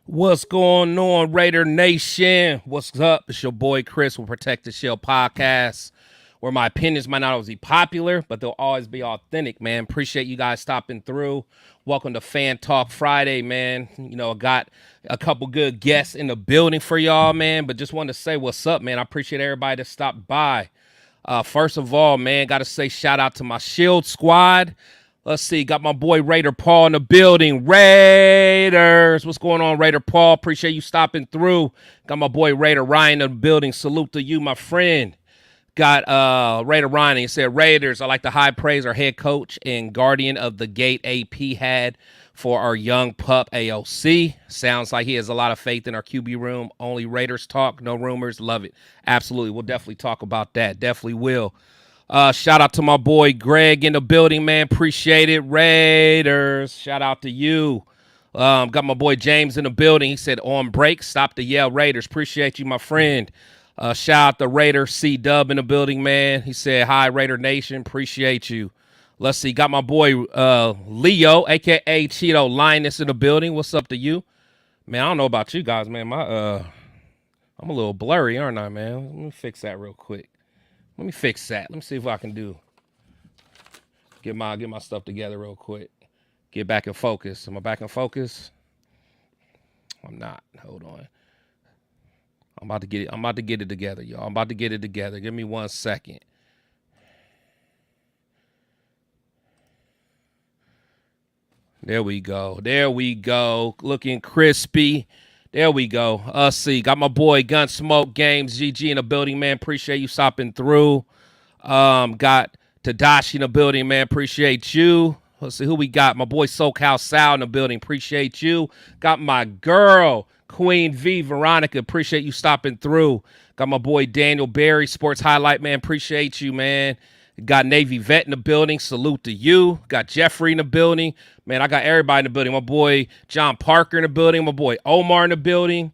What's going on, Raider Nation? What's up? It's your boy Chris with Protect the Shield podcast, where my opinions might not always be popular, but they'll always be authentic, man. Appreciate you guys stopping through. Welcome to Fan Talk Friday, man. You know, I got a couple good guests in the building for y'all, man, but just wanted to say what's up, man. I appreciate everybody that stopped by. First of all, man, got to say shout out to my Shield squad. Let's see, got my boy Raider Paul in the building. Raiders, what's going on, Raider Paul? Appreciate you stopping through. Got my boy Raider Ryan in the building. Salute to you, my friend. Got Raider Ryan. He said, Raiders, I like the high praise our head coach and guardian of the gate AP had for our young pup AOC. Sounds like he has a lot of faith in our QB room. Only Raiders talk, no rumors. Love it. Absolutely. We'll definitely talk about that. Definitely will. Shout out to my boy Greg in the building, man. Appreciate it. Raiders, shout out to you. Got my boy James in the building. He said on break, stop the yell, Raiders. Appreciate you, my friend. Shout out to Raider C-Dub in the building, man. He said, hi, Raider Nation. Appreciate you. Let's see. Got my boy Leo, a.k.a. Cheeto Linus in the building. What's up to you? Man, I don't know about you guys, man. I'm a little blurry, aren't I, man? Let me fix that real quick. Let me fix that. Let me see if I can get my stuff together real quick. Get back in focus. Am I back in focus? I'm not. Hold on. I'm about to get it together, y'all. I'm about to get it together. Give me 1 second. There we go. There we go. Looking crispy. There we go. Let's see. Got my boy Gunsmoke Games GG in the building, man. Appreciate you stopping through. Got Tadashi in the building, man. Appreciate you. Let's see who we got. My boy SoCal Sal in the building. Appreciate you. Got my girl, Queen V, Veronica. Appreciate you stopping through. Got my boy Daniel Berry, Sports Highlight, man. Appreciate you, man. Got Navy Vet in the building. Salute to you. Got Jeffrey in the building. Man, I got everybody in the building. My boy John Parker in the building. My boy Omar in the building.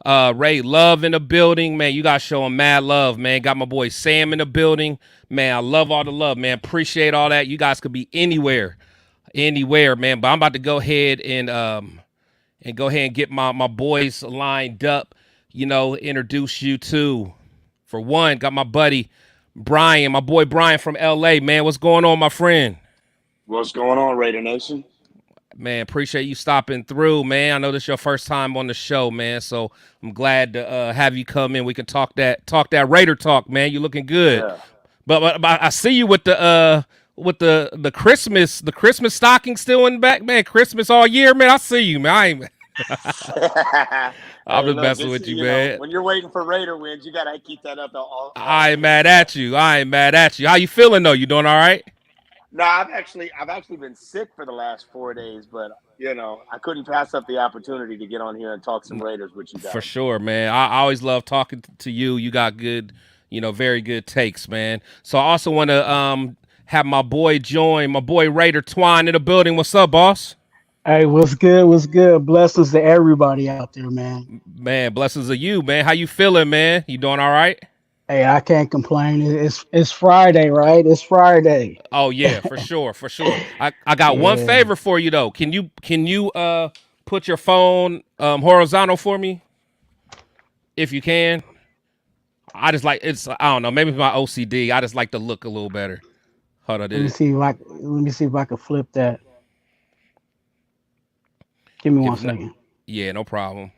Ray Love in the building. Man, you guys showing mad love, man. Got my boy Sam in the building. Man, I love all the love, man. Appreciate all that. You guys could be anywhere, man. But I'm about to go ahead and get my boys lined up, you know, introduce you to. For one, got my buddy Brian, my boy Brian from LA, man. What's going on, my friend? What's going on, Raider Nation? Man, appreciate you stopping through, man. I know this is your first time on the show, man. So I'm glad to have you come in. We can talk that Raider talk, man. You looking good. Yeah. But I see you with the Christmas stocking still in the back, man. Christmas all year, man. I see you, man. I'm just messing with you, man. When you're waiting for Raider wins, you gotta keep that up. I ain't mad at you. How you feeling though? You doing all right? No, I've actually been sick for the last 4 days, but you know I couldn't pass up the opportunity to get on here and talk some Raiders with you guys. For sure, man. I always love talking to you. You got good, very good takes, man. So I also want to have my boy join, my boy Raider Twuan in the building. What's up, boss? Hey, what's good? What's good? Blessings to everybody out there, man. Man, blessings of you, man. How you feeling, man? You doing all right? Hey, I can't complain. It's Friday, right? It's Friday. Oh yeah, for sure, for sure. I got one Yeah. favor for you though. Can you put your phone horizontal for me if you can? I just like it's I don't know, maybe it's my OCD. I just like to look a little better. Hold on, Let did me it? see if I can flip that. Give me one If not, second. yeah, no problem.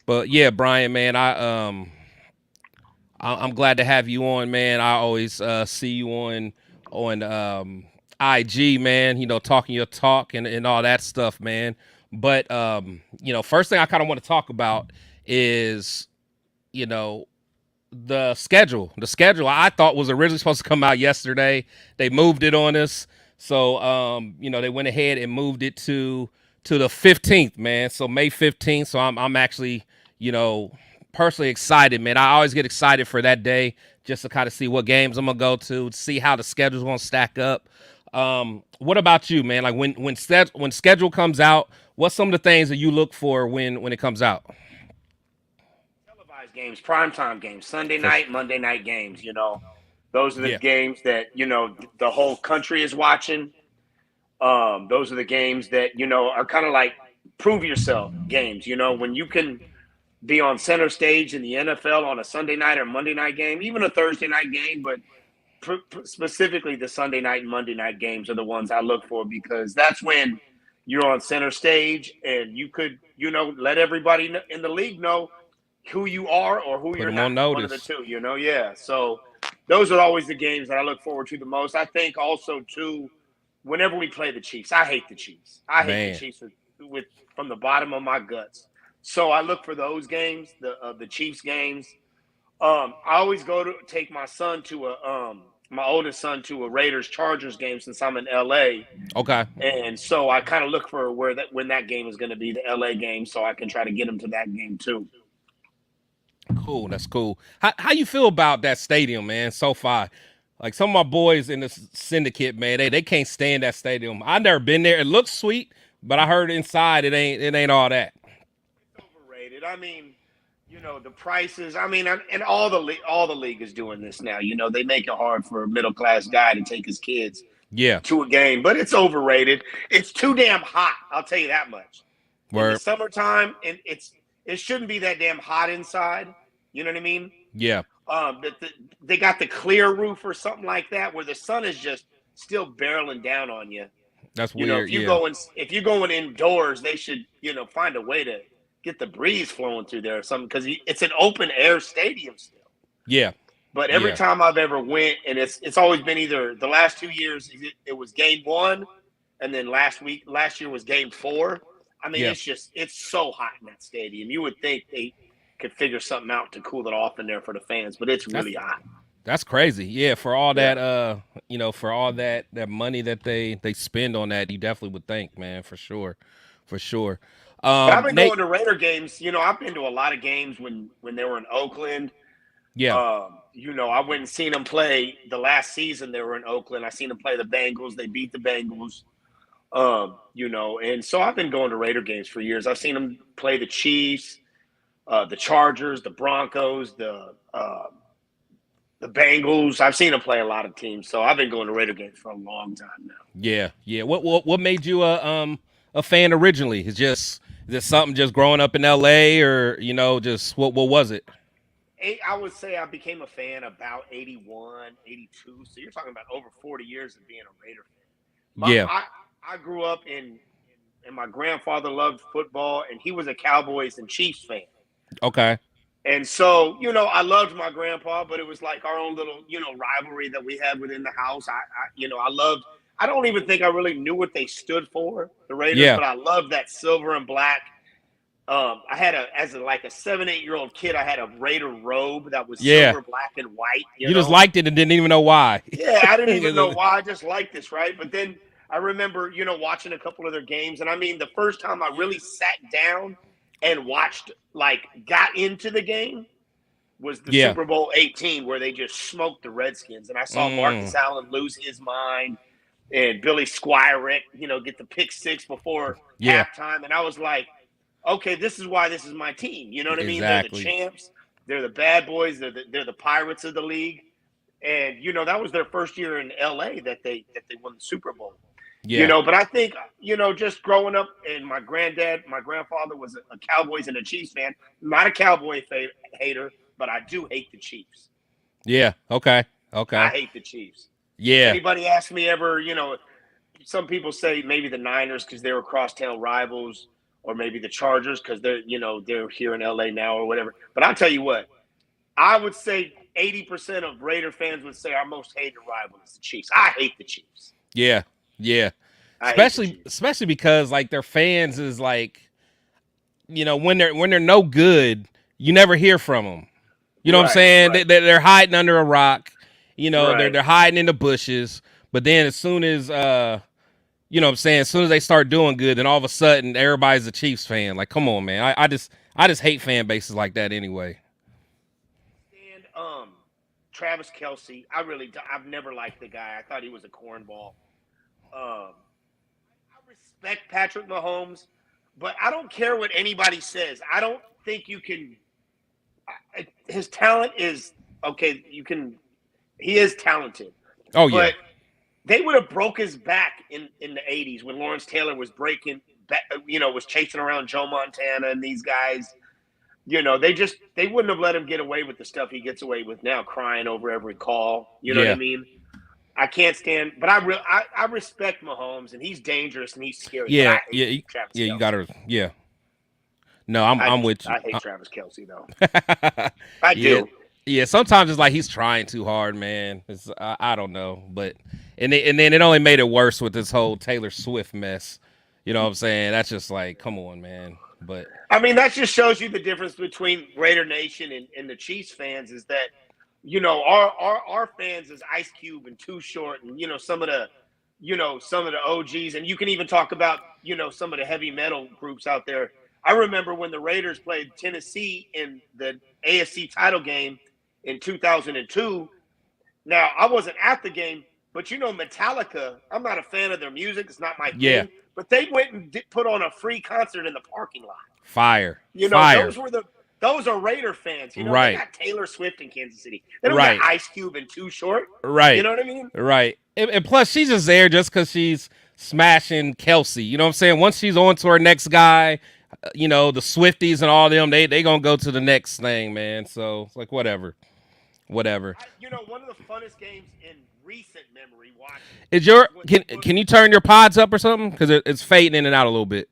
But yeah, Brian, man, I'm glad to have you on, man. I always see you on IG, man. You know, talking your talk and all that stuff, man. But first thing I kind of want to talk about is you know the schedule. The schedule I thought was originally supposed to come out yesterday. They moved it on us, so they went ahead and moved it to the 15th, man. So May 15th. So I'm actually you know personally excited, man. I always get excited for that day just to kind of see what games I'm gonna go to, see how the schedule's gonna stack up. What about you, man? Like when schedule comes out, what's some of the things that you look for when it comes out? Televised games, primetime games, Sunday For night, Monday night games. Those are the yeah, games that the whole country is watching. Those are the games that are kind of like prove yourself games. When you can be on center stage in the NFL on a Sunday night or Monday night game, even a Thursday night game, but specifically the Sunday night and Monday night games are the ones I look for because that's when you're on center stage and you could, let everybody in the league know who you are or who put you're them not. on One of the notice, two, yeah. So those are always the games that I look forward to the most. I think also too, whenever we play the Chiefs, I hate the Chiefs. I hate the man. Chiefs with from the bottom of my guts. So I look for those games, the Chiefs games. I always go to take my son to my oldest son to a Raiders Chargers game since I'm in LA. Okay. And so I kind of look for when that game is going to be, the LA game, so I can try to get him to that game too. Cool, that's cool. How you feel about that stadium, man? So far, like some of my boys in the syndicate, man, they can't stand that stadium. I never been there. It looks sweet, but I heard inside it ain't all that. It's overrated. I mean, the prices. I mean, and all the league is doing this now. They make it hard for a middle class guy to take his kids Yeah, to a game, but it's overrated. It's too damn hot. I'll tell you that much. In the where summertime, and it shouldn't be that damn hot inside. You know what I mean? yeah, They got the clear roof or something like that, where the sun is just still barreling down on you. that's If weird. you Yeah, go in, if you're going indoors, they should find a way to get the breeze flowing through there or something because it's an open air stadium still. yeah, But every yeah, time I've ever went, and it's always been either the last 2 years it was game one, and then last year was game four. I mean, yeah. it's so hot in that stadium. You would think they could figure something out to cool it off in there for the fans, but it's That's really hot. that's crazy. Yeah, for all Yeah. that for all that money that they spend on that, you definitely would think, man, for sure, for sure. But I've been Nate, going to Raider games. I've been to a lot of games when they were in Oakland. yeah, I went and seen them play the last season. They were in Oakland. I seen them play the Bengals. They beat the Bengals. And so I've been going to Raider games for years. I've seen them play the Chiefs, the Chargers, the Broncos, the Bengals. I've seen them play a lot of teams. So I've been going to Raider games for a long time now. yeah, yeah. What made you a fan originally? Is it something just growing up in L.A. or just what was it? I would say I became a fan about 81, 82. So you're talking about over 40 years of being a Raider fan. My Yeah. I grew up and my grandfather loved football, and he was a Cowboys and Chiefs fan. Okay. And so, I loved my grandpa, but it was like our own little, rivalry that we had within the house. I don't even think I really knew what they stood for, the Raiders, Yeah. but I loved that silver and black. I had as like a 7, 8 year old kid, I had a Raider robe that was Yeah. silver, black, and white. You just liked it and didn't even know why. Yeah, I didn't even know why. I just liked this, right? But then I remember, watching a couple of their games, and I mean, the first time I really sat down and watched, got into the game was the Yeah. Super Bowl 18, where they just smoked the Redskins, and I saw Marcus Allen lose his mind. and Billy Squire, get the pick six before Yeah. halftime. And I was like, okay, this is why this is my team. You know what I mean? They're the Exactly. champs. They're the bad boys. They're the pirates of the league. And, that was their first year in L.A. that they won the Super Bowl. Yeah. But I think, just growing up, and my grandfather was a Cowboys and a Chiefs fan. Not a Cowboy hater, but I do hate the Chiefs. Yeah. Okay. I hate the Chiefs. Yeah. Anybody ask me ever, some people say maybe the Niners because they were crosstown rivals, or maybe the Chargers because they're here in LA now or whatever. But I'll tell you what, I would say 80% of Raider fans would say our most hated rival is the Chiefs. I hate the Chiefs. Yeah. Yeah. Especially because like their fans is like, when they're no good, you never hear from them. You know what I'm saying? Right. They're hiding under a rock. Right. They're hiding in the bushes. But then as soon as as soon as they start doing good, then all of a sudden everybody's a Chiefs fan. Like, come on, man. I just hate fan bases like that anyway. And Travis Kelce, I've never liked the guy. I thought he was a cornball. I respect Patrick Mahomes, but I don't care what anybody says. I don't think you can. His talent is okay. He is talented. Oh yeah. But they would have broke his back in the 80s when Lawrence Taylor was was chasing around Joe Montana and these guys. They wouldn't have let him get away with the stuff he gets away with now, crying over every call. You know what I mean? I can't stand, but I respect Mahomes, and he's dangerous and he's scary. Yeah, you gotta, yeah. No, I'm with you. I hate Travis Kelce though. I do. Yeah, sometimes it's like he's trying too hard, man. I don't know, but and then it only made it worse with this whole Taylor Swift mess. You know what I'm saying? That's just like, come on, man. But I mean, that just shows you the difference between Raider Nation and the Chiefs fans is that, our fans is Ice Cube and Too Short and some of the OGs, and you can even talk about some of the heavy metal groups out there. I remember when the Raiders played Tennessee in the AFC title game in 2002. Now, I wasn't at the game, but Metallica, I'm not a fan of their music. It's not my thing. But they went and put on a free concert in the parking lot. Fire. Fire. Those are Raider fans. Right. They got Taylor Swift in Kansas City. They don't got Ice Cube and Too Short. Right. You know what I mean? Right. And plus, she's just there just because she's smashing Kelce. You know what I'm saying? Once she's on to her next guy, the Swifties and all them, they gonna go to the next thing, man. So it's like whatever. One of the funnest games in recent memory watching. Is can you turn your pods up or something? Because it's fading in and out a little bit.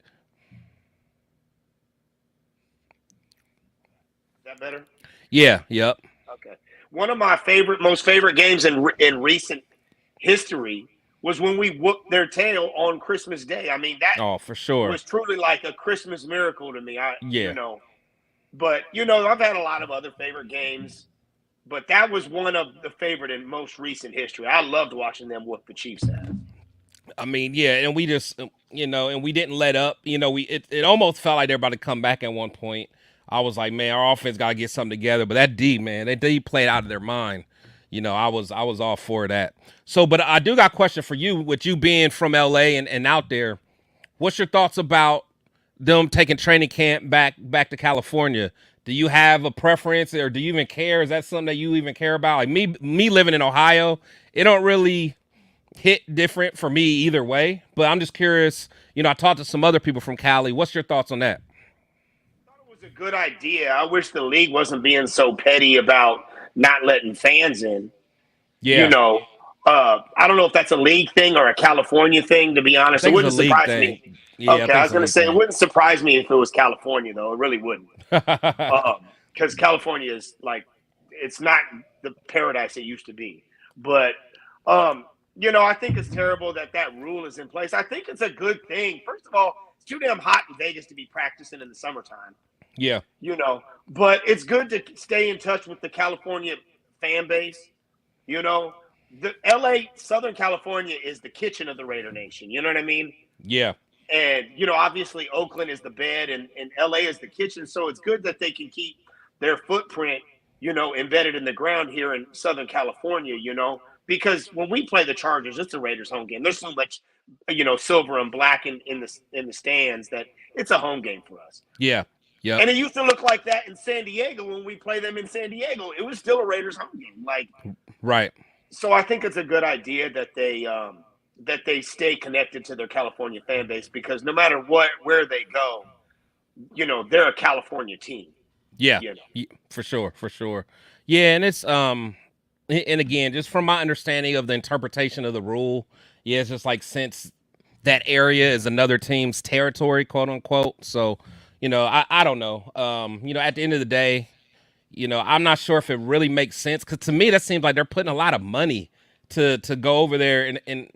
Is that better? Yeah. Yep. Okay. One of my most favorite games in recent history was when we whooped their tail on Christmas Day. I mean, that for sure was truly like a Christmas miracle to me. But I've had a lot of other favorite games, but that was one of the favorite in most recent history. I loved watching them whoop the Chiefs ass. I mean, yeah, and we just, and we didn't let up. It almost felt like they're about to come back at one point. I was like, man, our offense got to get something together. But that D played out of their mind. I was all for that. So, but I do got a question for you. With you being from LA and out there, what's your thoughts about them taking training camp back to California? Do you have a preference, or do you even care? Is that something that you even care about? Like me living in Ohio, it don't really hit different for me either way. But I'm just curious. I talked to some other people from Cali. What's your thoughts on that? I thought it was a good idea. I wish the league wasn't being so petty about not letting fans in. Yeah. I don't know if that's a league thing or a California thing, to be honest. It wouldn't surprise me. Yeah, okay, I was going to say, it wouldn't surprise me if it was California, though. It really wouldn't. Because California is like, it's not the paradise it used to be. But, I think it's terrible that rule is in place. I think it's a good thing. First of all, it's too damn hot in Vegas to be practicing in the summertime. Yeah. But it's good to stay in touch with the California fan base. The LA, Southern California is the kitchen of the Raider Nation. You know what I mean? Yeah. And, obviously Oakland is the bed and LA is the kitchen. So it's good that they can keep their footprint, embedded in the ground here in Southern California, because when we play the Chargers, it's a Raiders home game. There's so much, silver and black in the stands that it's a home game for us. Yeah. Yeah. And it used to look like that in San Diego when we play them in San Diego. It was still a Raiders home game. Right. So I think it's a good idea that they stay connected to their California fan base, because no matter where they go, they're a California team. Yeah, for sure. Yeah, and it's and again, just from my understanding of the interpretation of the rule, it's just like, since that area is another team's territory, quote unquote. So, I don't know. At the end of the day, I'm not sure if it really makes sense, because to me that seems like they're putting a lot of money to go over there, and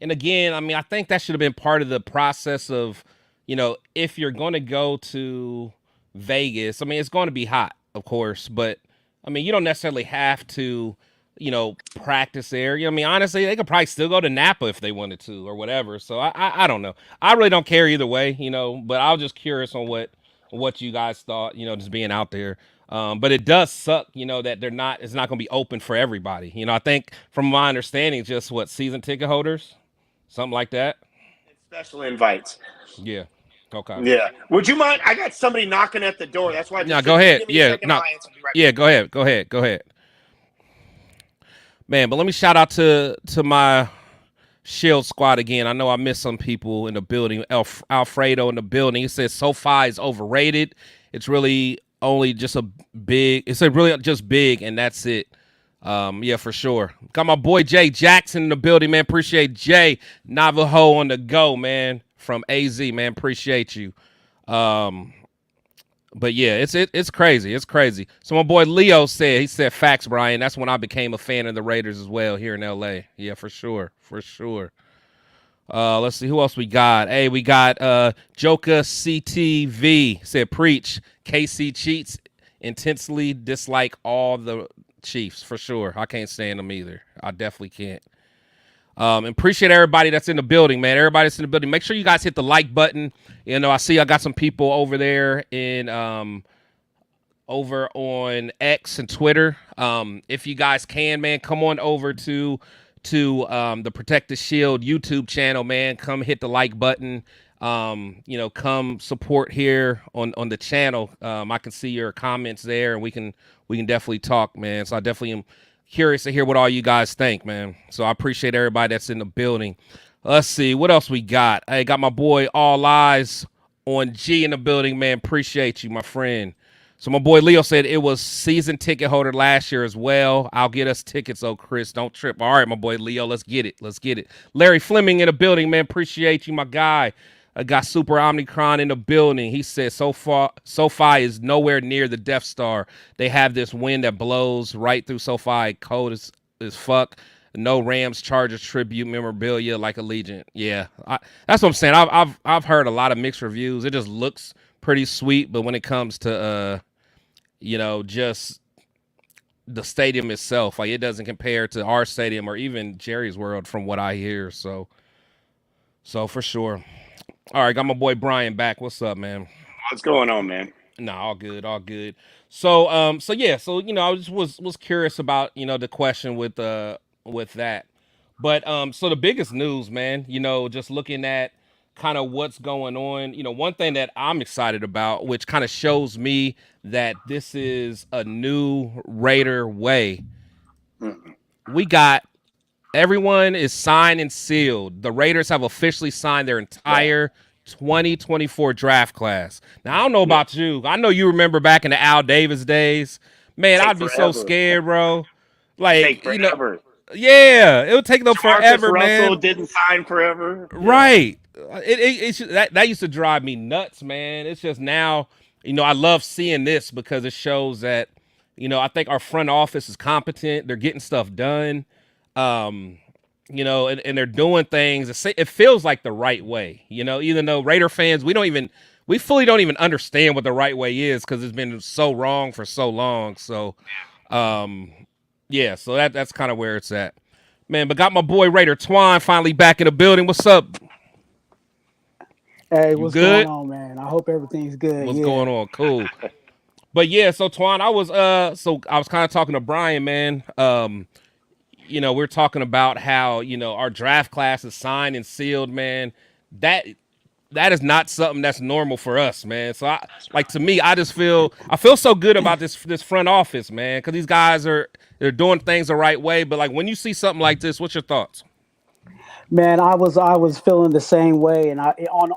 again, I mean, I think that should have been part of the process of, if you're going to go to Vegas, I mean, it's going to be hot, of course, but I mean, you don't necessarily have to, practice there. I mean, honestly, they could probably still go to Napa if they wanted to or whatever. So I don't know. I really don't care either way, but I was just curious on what you guys thought, just being out there. But it does suck, that it's not going to be open for everybody. I think from my understanding, just season ticket holders, something like that. Special invites. Yeah. Okay. Yeah. Would you mind? I got somebody knocking at the door. That's why. No, go ahead. Yeah. No. Yeah. Go ahead. Go ahead. Man, but let me shout out to my Shield squad again. I know I missed some people in the building. Alfredo in the building. He says SoFi is overrated. It's really only just really just big, and that's it. Yeah, for sure. Got my boy Jay Jackson in the building, man. Appreciate Jay Navajo on the go, man. From AZ, man. Appreciate you. But yeah, it's crazy. It's crazy. So my boy Leo said facts, Brian. That's when I became a fan of the Raiders as well here in LA. Yeah, for sure. Let's see who else we got. Hey, we got Joka CTV said preach. KC cheats, intensely dislike all the Chiefs, for sure. I can't stand them either. I definitely can't. Appreciate everybody that's in the building, man. Everybody that's in the building. Make sure you guys hit the like button. I see I got some people over there in over on X and Twitter. If you guys can, man, come on over to the Protect the Shield YouTube channel, man. Come hit the like button. Come support here on the channel. I can see your comments there, and we can definitely talk, man. So I definitely am curious to hear what all you guys think, man. So I appreciate everybody that's in the building. Let's see what else we got. I got my boy All Eyes on G in the building, man. Appreciate you, my friend. So my boy Leo said it was season ticket holder last year as well. I'll get us tickets, Chris. Don't trip. All right, my boy Leo, let's get it. Larry Fleming in the building, man. Appreciate you, my guy. I got Super Omnicron in the building. He said SoFi is nowhere near the Death Star. They have this wind that blows right through SoFi. Cold as fuck. No Rams Chargers tribute memorabilia like Allegiant. Yeah, that's what I'm saying. I've heard a lot of mixed reviews. It just looks pretty sweet, but when it comes to just the stadium itself, like, it doesn't compare to our stadium or even Jerry's World from what I hear. So for sure. All right, got my boy Brian back. What's up, man? What's going on, man? Nah, all good. So I just was curious about, the question with that. But so the biggest news, man, just looking at kind of what's going on, one thing that I'm excited about, which kind of shows me that this is a new Raider way. We got everyone is signed and sealed. The Raiders have officially signed their entire 2024 draft class. Now, I don't know about you. I know you remember back in the Al Davis days. Man, I'd be so scared, bro. Like, yeah, it would take them forever, man. Russell didn't sign forever. Right. That used to drive me nuts, man. It's just now, I love seeing this because it shows that, I think our front office is competent. They're getting stuff done. And they're doing things. It feels like the right way, even though Raider fans, we fully don't even understand what the right way is because it's been so wrong for so long. So, yeah, so that's kind of where it's at, man. But got my boy Raider Twuan finally back in the building. What's up? Hey, what's going on, man? I hope everything's good. What's going on? Cool. But yeah, so Twuan, I was kind of talking to Brian, man. we're talking about how, our draft class is signed and sealed, man. That that is not something that's normal for us, man. So to me, I feel so good about this front office, man, because these guys they're doing things the right way. But like when you see something like this, what's your thoughts? Man, I was feeling the same way, and I on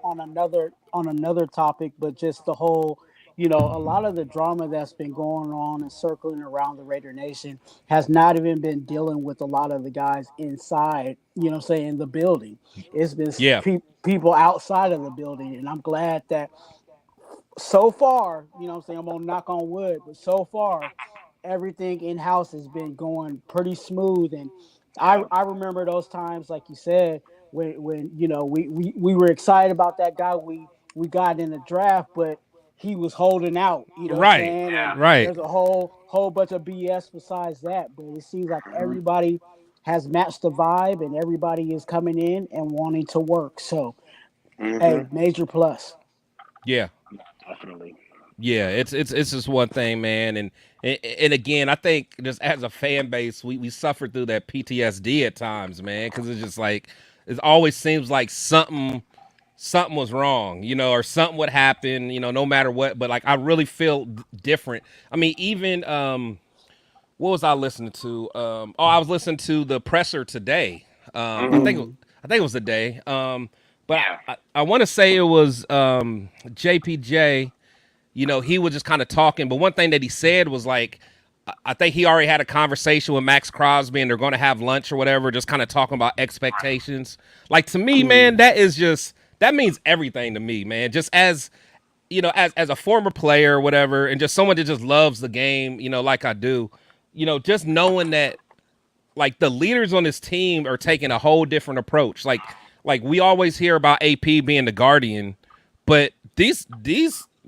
another topic, but just the whole, a lot of the drama that's been going on and circling around the Raider Nation has not even been dealing with a lot of the guys inside. I'm saying, the building. It's been Yeah, people outside of the building, and I'm glad that so far, I'm saying, I'm gonna knock on wood, but so far everything in house has been going pretty smooth. And Yeah. I remember those times, like you said, when we were excited about that guy we got in the draft, but he was holding out, what I'm right, saying? And right. there's a whole bunch of BS besides that. But it seems like everybody has matched the vibe and everybody is coming in and wanting to work. So Mm-hmm. hey, major plus. Yeah, Definitely. yeah. It's just one thing, man, and again, I think just as a fan base, we suffer through that PTSD at times, man, because it's just like it always seems like something was wrong, or something would happen, no matter what. But like I really feel different. I mean, even what was I listening to? I was listening to the presser today. Mm-hmm. I think it was the day. But Yeah. I want to say it was JPJ. He was just kind of talking. But one thing that he said was like, I think he already had a conversation with Max Crosby, and they're going to have lunch or whatever, just kind of talking about expectations. Like to me, man, that means everything to me, man. Just as as a former player or whatever, and just someone that just loves the game, like I do, just knowing that like the leaders on this team are taking a whole different approach. Like we always hear about AP being the guardian, but these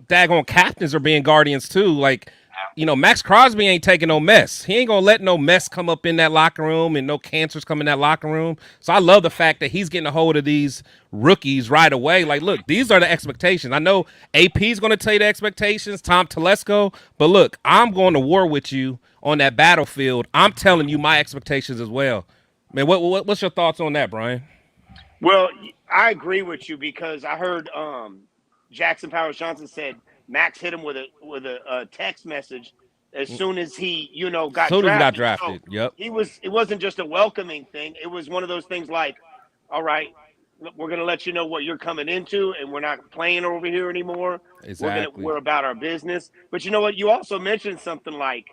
daggone captains are being guardians too. Like, Max Crosby ain't taking no mess. He ain't gonna let no mess come up in that locker room and no cancers come in that locker room. So I love the fact that he's getting a hold of these rookies right away. Like, look, these are the expectations. I know AP's gonna tell you the expectations, Tom Telesco, but look, I'm going to war with you on that battlefield. I'm telling you my expectations as well. Man, what's your thoughts on that, Brian? Well, I agree with you because I heard Jackson Powers Johnson said Max hit him with a text message as soon as he got Soon as he got drafted. So drafted. Yep. it wasn't just a welcoming thing. It was one of those things like, all right, we're going to let you know what you're coming into, and we're not playing over here anymore. Exactly. We're about our business. But you know what? You also mentioned something like,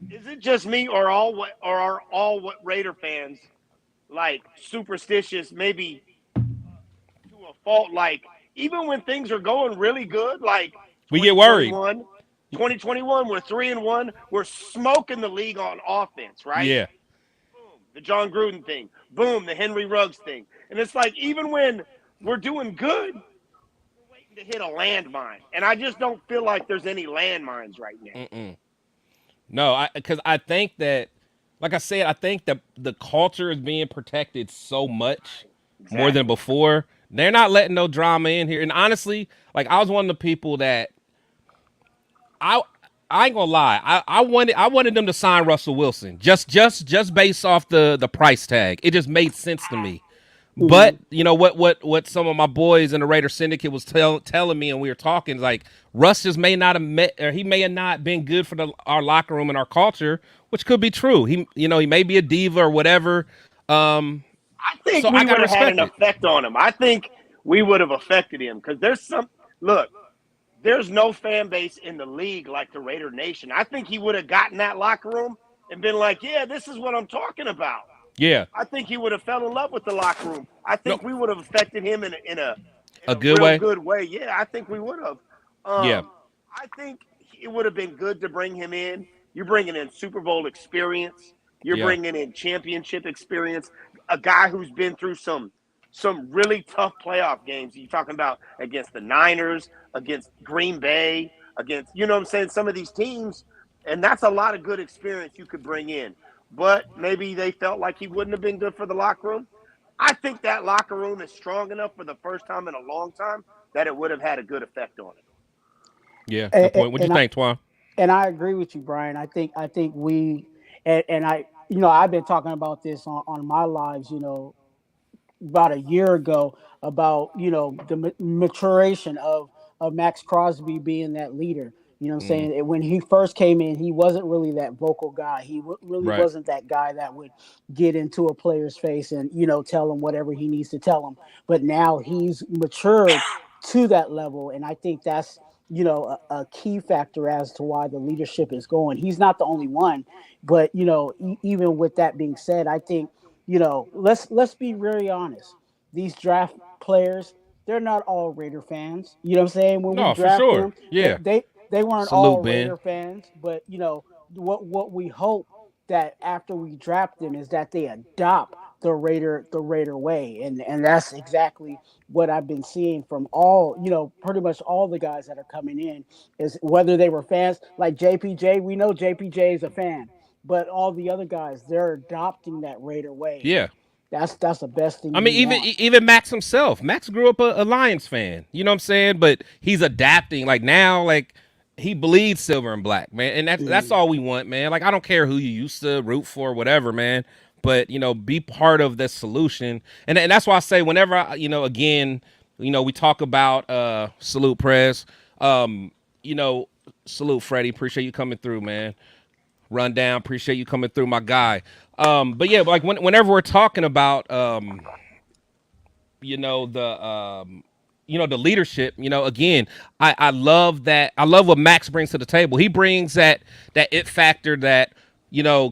is it just me or are all what Raider fans like superstitious, maybe to a fault? Like even when things are going really good, like We get worried. 2021, 2021, we're 3-1, we're smoking the league on offense, right? Yeah. Boom, the John Gruden thing, boom, the Henry Ruggs thing, and it's like even when we're doing good, we're waiting to hit a landmine, and I just don't feel like there's any landmines right now. No, because I think that, like I said, I think that the culture is being protected so much more than Exactly. before. They're not letting no drama in here. And honestly, like I was one of the people that I I ain't gonna lie. I wanted them to sign Russell Wilson just based off the price tag. It just made sense to me. But Mhm. what some of my boys in the Raider Syndicate was telling me, and we were talking, like Russ just may not have met, or he may have not been good for our locker room and our culture, which could be true. He may be a diva or whatever. Um, I think so I we gotta would have had an respect it. effect on him. I think we would have affected him because look, there's no fan base in the league like the Raider Nation. I think he would have gotten that locker room and been like, yeah, this is what I'm talking about. Yeah, I think he would have fell in love with the locker room. I no, think we would have affected him in a a good real way. good way. Yeah, I think we would have. Yeah, I think it would have been good to bring him in. You're bringing in Super Bowl experience. You're yeah, bringing in championship experience. A guy who's been through some really tough playoff games. You're talking about against the Niners, against Green Bay, against what I'm saying, some of these teams, and that's a lot of good experience you could bring in. But maybe they felt like he wouldn't have been good for the locker room. I think that locker room is strong enough for the first time in a long time that it would have had a good effect on it. yeah. Good And, point. What you and I think, Twan? and I agree with you, Brian. I think we and I've been talking about this on my lives, about a year ago, about the maturation of Max Crosby being that leader. You know what I'm Mm, saying? When he first came in, he wasn't really that vocal guy. He really right. wasn't that guy that would get into a player's face and tell him whatever he needs to tell him. But now he's matured to that level, and I think that's a key factor as to why the leadership is going. He's not the only one, but even with that being said, I think let's be very honest. These draft players, they're not all Raider fans. You know what I'm saying? When we No, for drafted sure. them, Yeah. they weren't Salute, all Ben. Raider fans, but what we hope that after we draft them is that they adopt the Raider way, and that's exactly what I've been seeing from all pretty much all the guys that are coming in, is whether they were fans like JPJ. We know JPJ is a fan, but all the other guys, they're adopting that Raider way, and Yeah. that's the best thing I mean, you even want. even Max himself. Max grew up a Lions fan. You know what I'm saying? But he's adapting. Like now, like he bleeds silver and black, man. And that's Mm. all we want, man. Like I don't care who you used to root for, whatever, man. But be part of the solution. And that's why I say whenever again, we talk about salute Prez. You know, salute Freddie. Appreciate you coming through, man. Rundown. Appreciate you coming through, my guy. But yeah, like whenever we're talking about the the leadership, again, I love that. I love what Max brings to the table. He brings that it factor that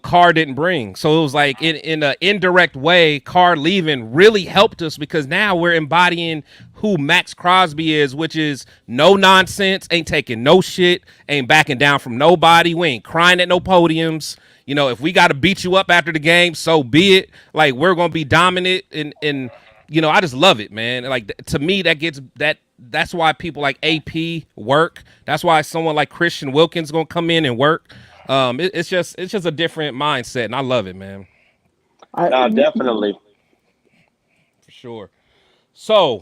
Carr didn't bring. So it was like in an indirect way, Carr leaving really helped us because now we're embodying who Max Crosby is, which is no nonsense, ain't taking no shit, ain't backing down from nobody. We ain't crying at no podiums. If we got to beat you up after the game, so be it. Like we're gonna be dominant, and I just love it, man. Like to me, that's why people like AP work. That's why someone like Christian Wilkins gonna come in and work. It's just a different mindset, and I love it, man, I No, you, definitely. for sure. So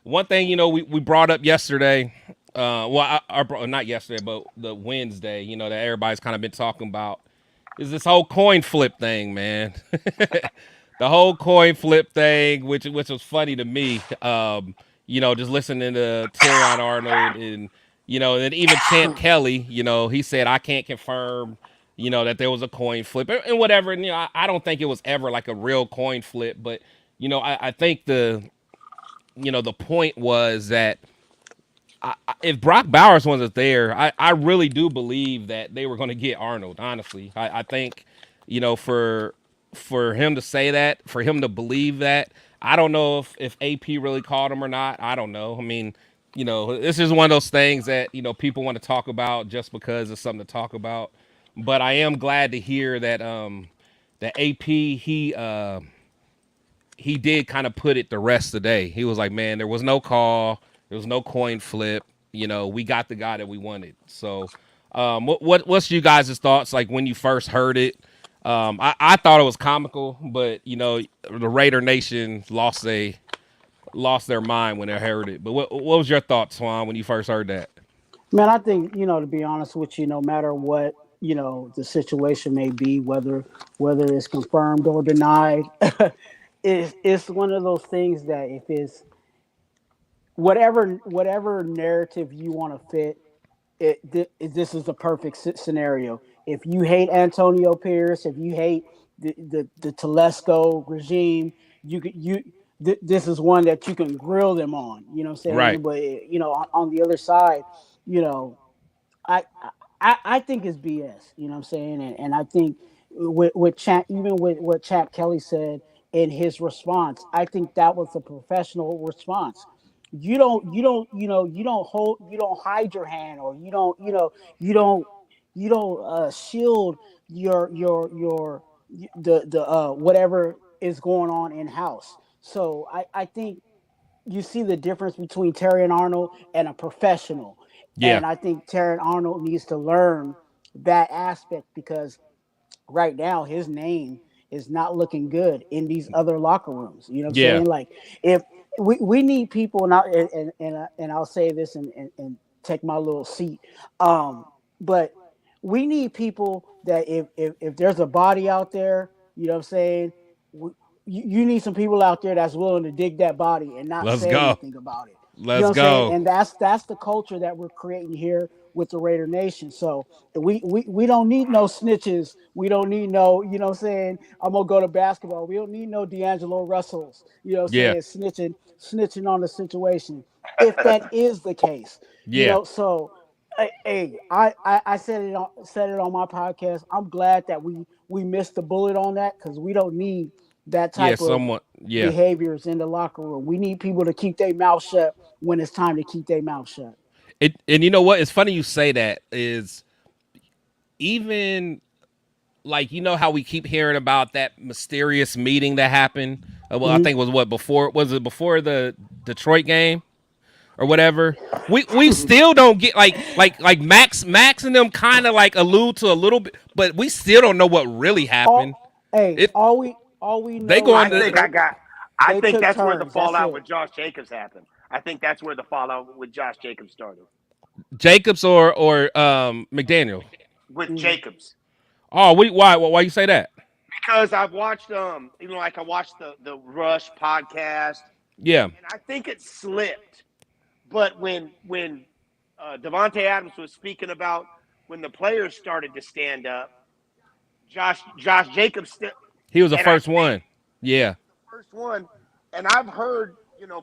one thing we brought up yesterday. Not yesterday, but the Wednesday. That everybody's kind of been talking about is this whole coin flip thing, man. The whole coin flip thing, which was funny to me. Just listening to Terrion Arnold and even Champ Kelly, he said I can't confirm, that there was a coin flip and whatever. And I don't think it was ever like a real coin flip, but I think the point was that if Brock Bowers wasn't there, I really do believe that they were going to get Arnold. Honestly, I think for him to say that, for him to believe that, I don't know if AP really called him or not. I don't know. I mean, this is one of those things that people want to talk about just because it's something to talk about. But I am glad to hear that that AP he did kind of put it the rest today. He was like, man, there was no call, there was no coin flip. We got the guy that we wanted. So, what's you guys' thoughts like when you first heard it? I thought it was comical, but the Raider Nation lost their mind when they heard it. But what was your thoughts, Swan, when you first heard that? man, I think to be honest with you, no matter what the situation may be, whether it's confirmed or denied, it's one of those things that if it's whatever narrative you want to fit, this is the perfect scenario. If you hate Antonio Pierce, if you hate the Telesco regime, this is one that you can grill them on. You know what I'm Right. saying? But on the other side, you know, I, I think it's BS. You know what I'm saying? And I think with Champ, even with what Champ Kelly said in his response, I think that was a professional response. You don't hide your hand, or you don't shield your whatever is going on in house. So I think you see the difference between Terry and Arnold and a professional. Yeah. And I think Terry Arnold needs to learn that aspect, because right now his name is not looking good in these other locker rooms. You know what I'm Yeah. saying? Like, if we need people, and I'll say this and take my little seat. But we need people that if there's a body out there, you know what I'm saying, you need some people out there that's willing to dig that body and not Let's say go. anything about it. You know Let's what I'm saying? go. And that's the culture that we're creating here with the Raider Nation. So we don't need no snitches. We don't need no, you know what I'm saying? I'm gonna go to basketball. We don't need no D'Angelo Russells, you know what Yeah. I'm saying, snitching on the situation. If that is the case. You Yeah. know, so hey, I said it on my podcast. I'm glad that we missed the bullet on that because we don't need that Yeah. type of Somewhat. Yeah. behaviors in the locker room. We need people to keep their mouth shut when it's time to keep their mouth shut. And you know what? It's funny you say that. Is even like you know how we keep hearing about that mysterious meeting that happened. Well, I Hmm. think it was what before was it before the Detroit game or whatever. We still don't get like Max and them kind of like allude to a little bit, but we still don't know what really happened. Hey, It all we they know going I is that think to I got. I they think took that's where the turns. That's fallout it. with Josh Jacobs happened. I think that's where the fallout with Josh Jacobs started. Jacobs or McDaniel. With Hmm. Jacobs, Oh, why you say that? because I've watched like I watched the Rush podcast, Yeah, and I think it slipped. But when Devontae Adams was speaking about when the players started to stand up, Josh Jacobs he was the and I first think one. Yeah, first one, and I've heard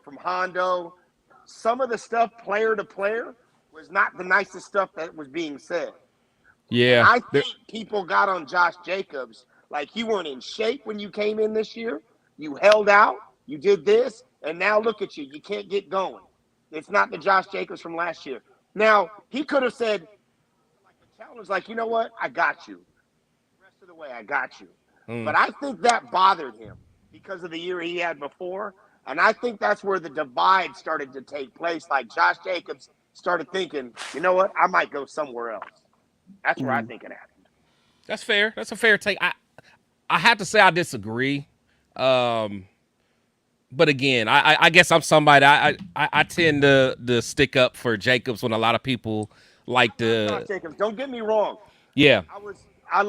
from Hondo, some of the stuff player to player was not the nicest stuff that was being said. And yeah. I think people got on Josh Jacobs like you weren't in shape when you came in this year. You held out, you did this, and now look at you. You can't get going. It's not the Josh Jacobs from last year. Now, he could have said, like the challenge, like, you know what? I got you. The rest of the way, I got you. Mm. But I think that bothered him because of the year he had before. And I think that's where the divide started to take place. Like Josh Jacobs started thinking, you know what? I might go somewhere else. That's where I Hmm. think it happened. That's fair. That's a fair take. I have to say I disagree. Um, but again, I guess I'm somebody I tend to stick up for Jacobs when a lot of people like I love Josh to. Jacobs. Don't get me wrong. Yeah, I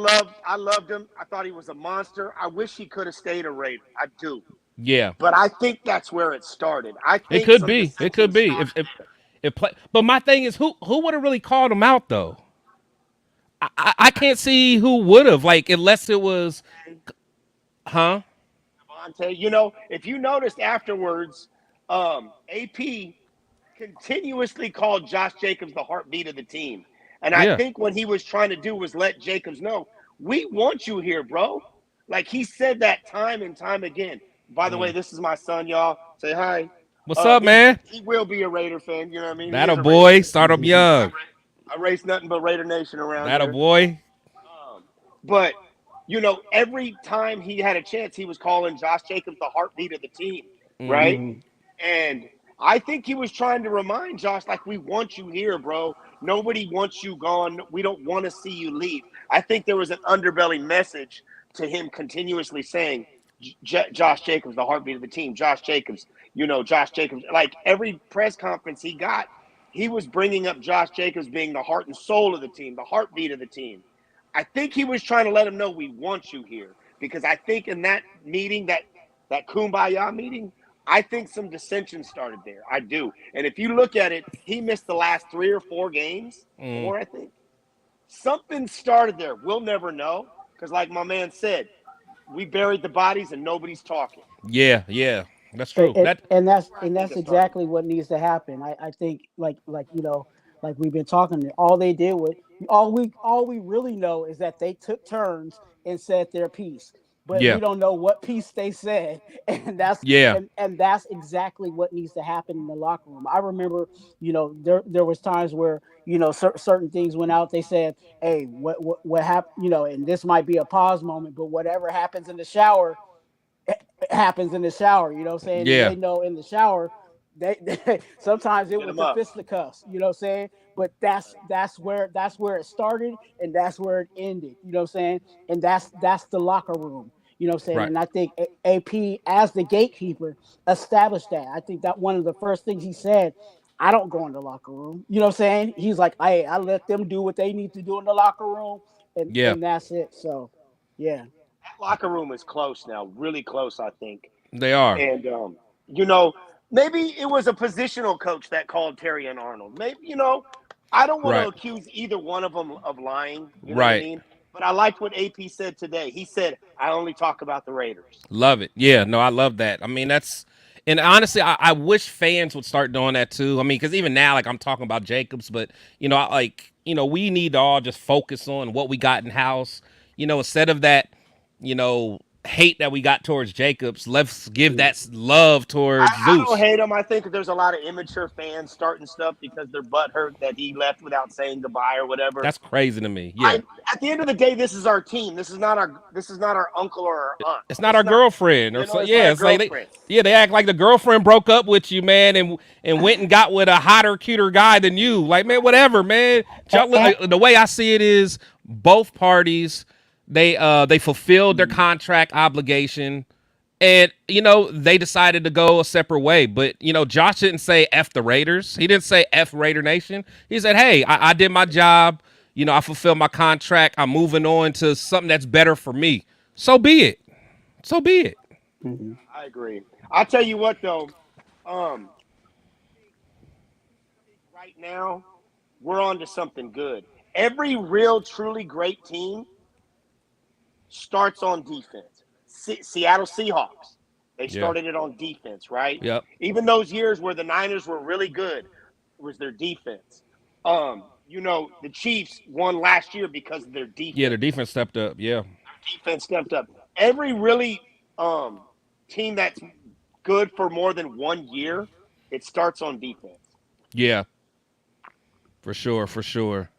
loved him. I thought he was a monster. I wish he could have stayed a Raider. I do. yeah. But I think that's where it started. I It think could some be. It could dissension be. started there. If play. But my thing is, who would have really called him out though? I can't see who would have like unless it was, huh? Devontae, if you noticed afterwards, AP continuously called Josh Jacobs the heartbeat of the team. And I Yeah. think what he was trying to do was let Jacobs know, we want you here, bro. Like he said that time and time again. By the way, Mm. this is my son, y'all. Say hi. What's up, He man? he will be a Raider fan. You know what I mean? He That a is a Raider boy. fan. Start him young. I race nothing but Raider Nation around That a here. boy. But every time he had a chance, he was calling Josh Jacobs the heartbeat of the team, Mm-hmm. right? Hmm. And I think he was trying to remind Josh, like, we want you here, bro. Nobody wants you gone. We don't want to see you leave. I think there was an underbelly message to him continuously saying, Josh Jacobs, the heartbeat of the team. Josh Jacobs, Josh Jacobs. Like every press conference he got, he was bringing up Josh Jacobs being the heart and soul of the team, the heartbeat of the team. I think he was trying to let him know we want you here because I think in that meeting, that kumbaya meeting, I think some dissension started there. I do. And if you look at it, he missed the last 3 or 4 games, Mm. 4, I think. Something started there. We'll never know because, like my man said, we buried the bodies and nobody's talking. Yeah, yeah. That's and, true. and, That and that's Where I and think that's it started. exactly what needs to happen. I think like like we've been talking. All they did was all we really know is that they took turns and said their piece, but yeah. we don't know what piece they said, and Yeah. that's exactly what needs to happen in the locker room. I remember, there was times where certain things went out. They said, "Hey, what happened?" And this might be a pause moment, but whatever happens in the shower happens in the shower, you know what I'm saying? And Yeah. they know in the shower, they sometimes it Hit was him the up. fisticuffs, you know what I'm saying? But that's where it started and that's where it ended, you know what I'm saying? And that's the locker room, you know what I'm saying? Right. And I think AP as the gatekeeper established that. I think that one of the first things he said, I don't go in the locker room. You know what I'm saying? He's like, I let them do what they need to do in the locker room. Yeah, and that's it. So, yeah, That locker room is close now, really close, I think. they are. And you know, maybe it was a positional coach that called Terry and Arnold. Maybe I don't want to Right. accuse either one of them of lying. You know what I Right. mean? But I liked what AP said today. He said, "I only talk about the Raiders." Love it. Yeah, no, I love that. I mean, and honestly, I wish fans would start doing that too. I mean, because even now, like I'm talking about Jacobs, but we need to all just focus on what we got in house. Instead of that, hate that we got towards Jacobs, let's give yeah. that love towards I don't Zeus. hate him. I think there's a lot of immature fans starting stuff because they're butthurt that he left without saying goodbye or whatever. That's crazy to me. Yeah. I At the end of the day, this is our team. This is not our uncle or our aunt. It's not It's our not girlfriend or so. it's not Yeah, our it's like girlfriend. they act like the girlfriend broke up with you, man, and went and got with a hotter, cuter guy than you. Like, man, whatever, man. The way I see it is both parties they fulfilled their contract obligation. And they decided to go a separate way, but Josh didn't say F the Raiders. He didn't say F Raider Nation. He said, "Hey, I did my job. I fulfilled my contract. I'm moving on to something that's better for me. So be it. So be it." Mm-hmm. I agree. I'll tell you what though. Um, right now we're on to something good. Every real, truly great team starts on defense. Seattle Seahawks, they Yeah. started it on defense, right? Yep. Even those years where the Niners were really good, it was their defense. The Chiefs won last year because of their Yeah. Their defense. defense stepped up. Yeah. Defense stepped up. Every really team that's good for more than 1 year, it starts on defense. Yeah. For sure. For sure.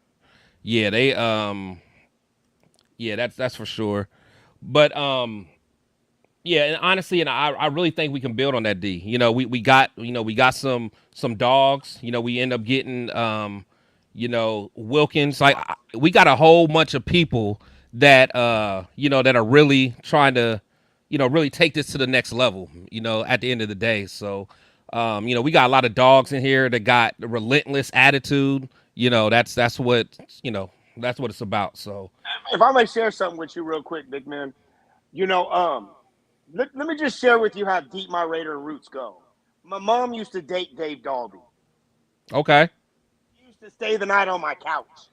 Yeah. They. Yeah. That's for sure. But Yeah, and honestly, and I really think we can build on that D. We got some dogs. We end up getting Wilkins. Like we got a whole bunch of people that that are really trying to really take this to the next level. At the end of the day, so we got a lot of dogs in here that got a relentless attitude. That's what that's what it's about. So If I may share something with you real quick, big man, you know, let me just share with you how deep my Raider roots go. My mom used to date Dave Dalby. okay, He used to stay the night on my couch.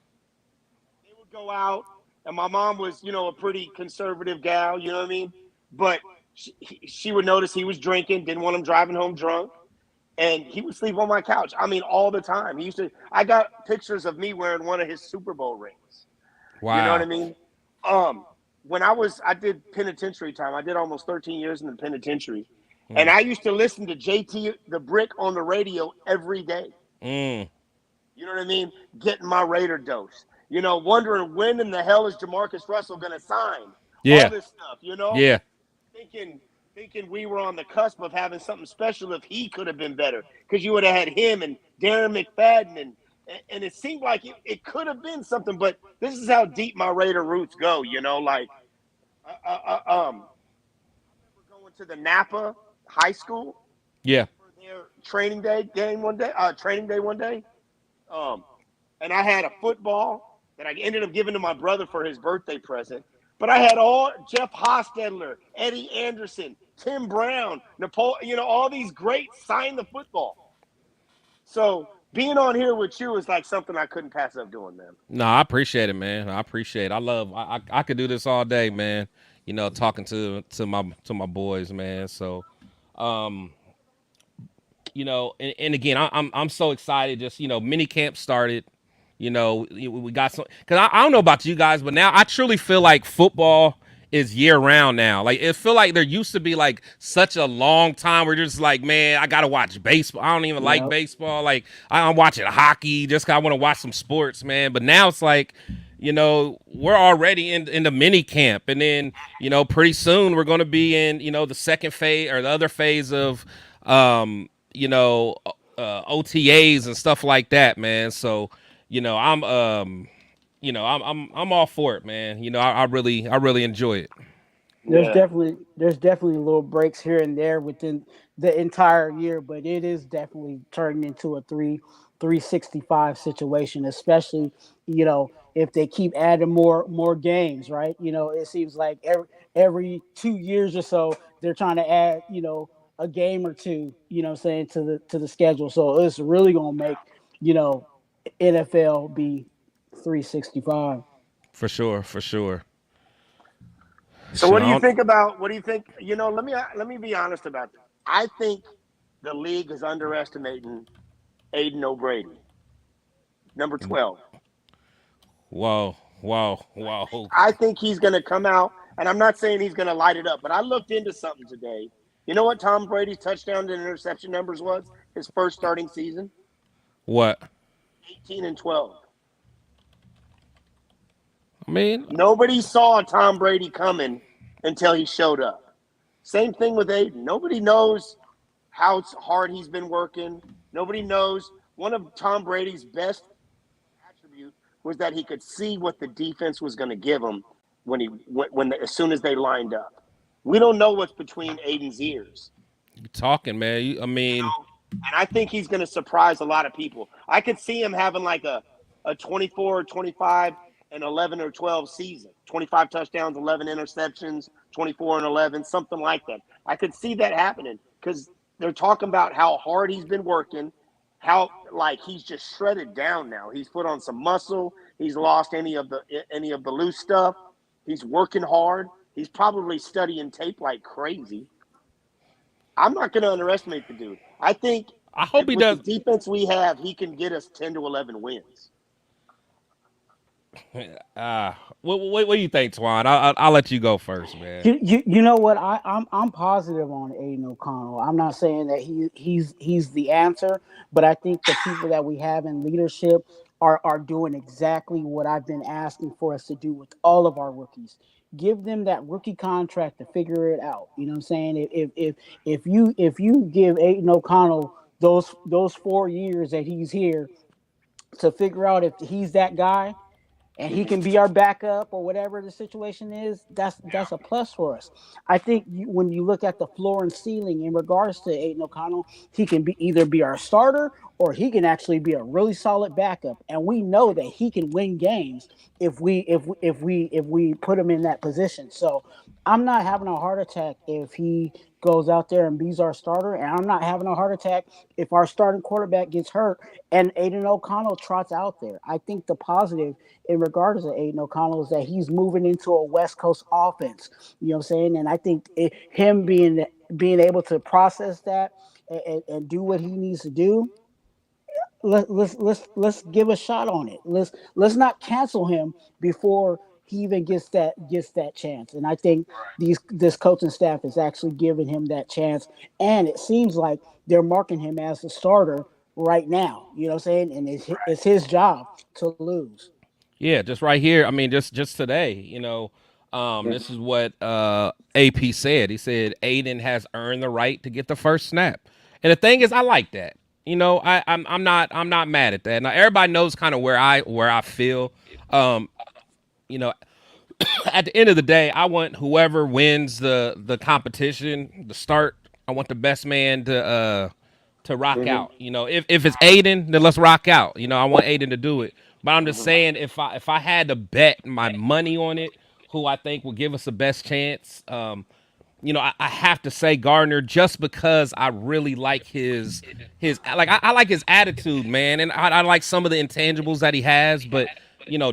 They would go out, and my mom was, a pretty conservative gal, you know what I mean? But she would notice he was drinking, didn't want him driving home drunk, and he would sleep on my couch. I mean, all the time. He used to. I got pictures of me wearing one of his Super Bowl rings. You know what I wow, mean? When I did penitentiary time. I did almost 13 years in the penitentiary, and mm, I used to listen to JT the Brick on the radio every day. mm, You know what I mean? Getting my Raider dose. Wondering when in the hell is Jamarcus Russell going to sign? All yeah, this stuff. yeah, Thinking thinking we were on the cusp of having something special if he could have been better because you would have had him and Darren McFadden and it seemed like it could have been something, but this is how deep my Raider roots go. Like I remember going to the Napa High School yeah. for their training day one day, um, and I had a football that I ended up giving to my brother for his birthday present. But I had all Jeff Hostetler, Eddie Anderson, Tim Brown, Napoleon, all these greats sign the football. So being on here with you is like something I couldn't pass up doing, man. No, I appreciate it, man. I appreciate it. I could do this all day, man. Talking to my boys, man. So, um, and again, I'm so excited. Just mini camp started. We got some because I don't know about you guys, but now I truly feel like football is year round now. Like it feel like there used to be like such a long time where you're just like, man, I gotta watch baseball. I don't even like Yep. baseball. Like I'm watching hockey just 'cause I want to watch some sports, man. But now it's like, we're already in the mini camp, and then pretty soon we're gonna be in the second phase or the other phase of OTAs and stuff like that, man. So I'm all for it, man. I really enjoy it. Yeah. There's definitely little breaks here and there within the entire year, but it is definitely turning into a 365 situation, especially, you know, if they keep adding more games, right? It seems like every 2 years or so they're trying to add a game or two, what I'm saying, to the schedule. So it's really gonna make you know NFL be 365. For sure, for sure. So Shit, what do I you don't. think about? What do you think? Let me be honest about this. I think the league is underestimating Aiden O'Brady, number 12. Whoa, whoa, whoa. I think he's going to come out, and I'm not saying he's going to light it up, but I looked into something today. You know what Tom Brady's touchdown to interception numbers was his first starting season? What? 18 and 12. I mean, Nobody saw Tom Brady coming until he showed up. Same thing with Aiden. Nobody knows how hard he's been working. Nobody knows. One of Tom Brady's best attributes was that he could see what the defense was going to give him as soon as they lined up. We don't know what's between Aiden's ears. you talking, man. I mean, And I think he's going to surprise a lot of people. I could see him having like a 24 or 25 and 11 or 12 season. 25 touchdowns, 11 interceptions, 24 and 11, something like that. I could see that happening because they're talking about how hard he's been working, how like he's just shredded down now. He's put on some muscle. He's lost any of the loose stuff. He's working hard. He's probably studying tape like crazy. I'm not going to underestimate the dude. I think I hope he with does. the defense we have, he can get us 10 to 11 wins. What do you think, Twuan? I'll let you go first, man. You know what? I'm positive on Aiden O'Connell. I'm not saying that he's the answer, but I think the people that we have in leadership are doing exactly what I've been asking for us to do with all of our rookies. Give them that rookie contract to figure it out. You know what I'm saying? If you give Aiden O'Connell those 4 years that he's here to figure out if he's that guy and he can be our backup or whatever the situation is, that's a plus for us. I think when you look at the floor and ceiling in regards to Aiden O'Connell, he can either be our starter or he can actually be a really solid backup. And we know that he can win games if we put him in that position. So I'm not having a heart attack if he goes out there and be's our starter, and I'm not having a heart attack if our starting quarterback gets hurt and Aiden O'Connell trots out there. I think the positive in regards to Aiden O'Connell is that he's moving into a West Coast offense. You know what I'm saying? And I think him being able to process that and do what he needs to do, let's give a shot on it. Let's not cancel him before he even gets that chance. And I think this coaching staff is actually giving him that chance. And it seems like they're marking him as the starter right now. You know what I'm saying? And it's his job to lose. Yeah, just right here. I mean, just today, this is what AP said. He said Aiden has earned the right to get the first snap. And the thing is, I like that. I'm not mad at that. Now everybody knows kind of where I feel. You know, at the end of the day, I want whoever wins the competition, the start. I want the best man to rock out. If it's Aiden, then let's rock out. I want Aiden to do it. But I'm just saying, if I had to bet my money on it, who I think will give us the best chance, I have to say Gardner, just because I really like his like I like his attitude, man, and I like some of the intangibles that he has. But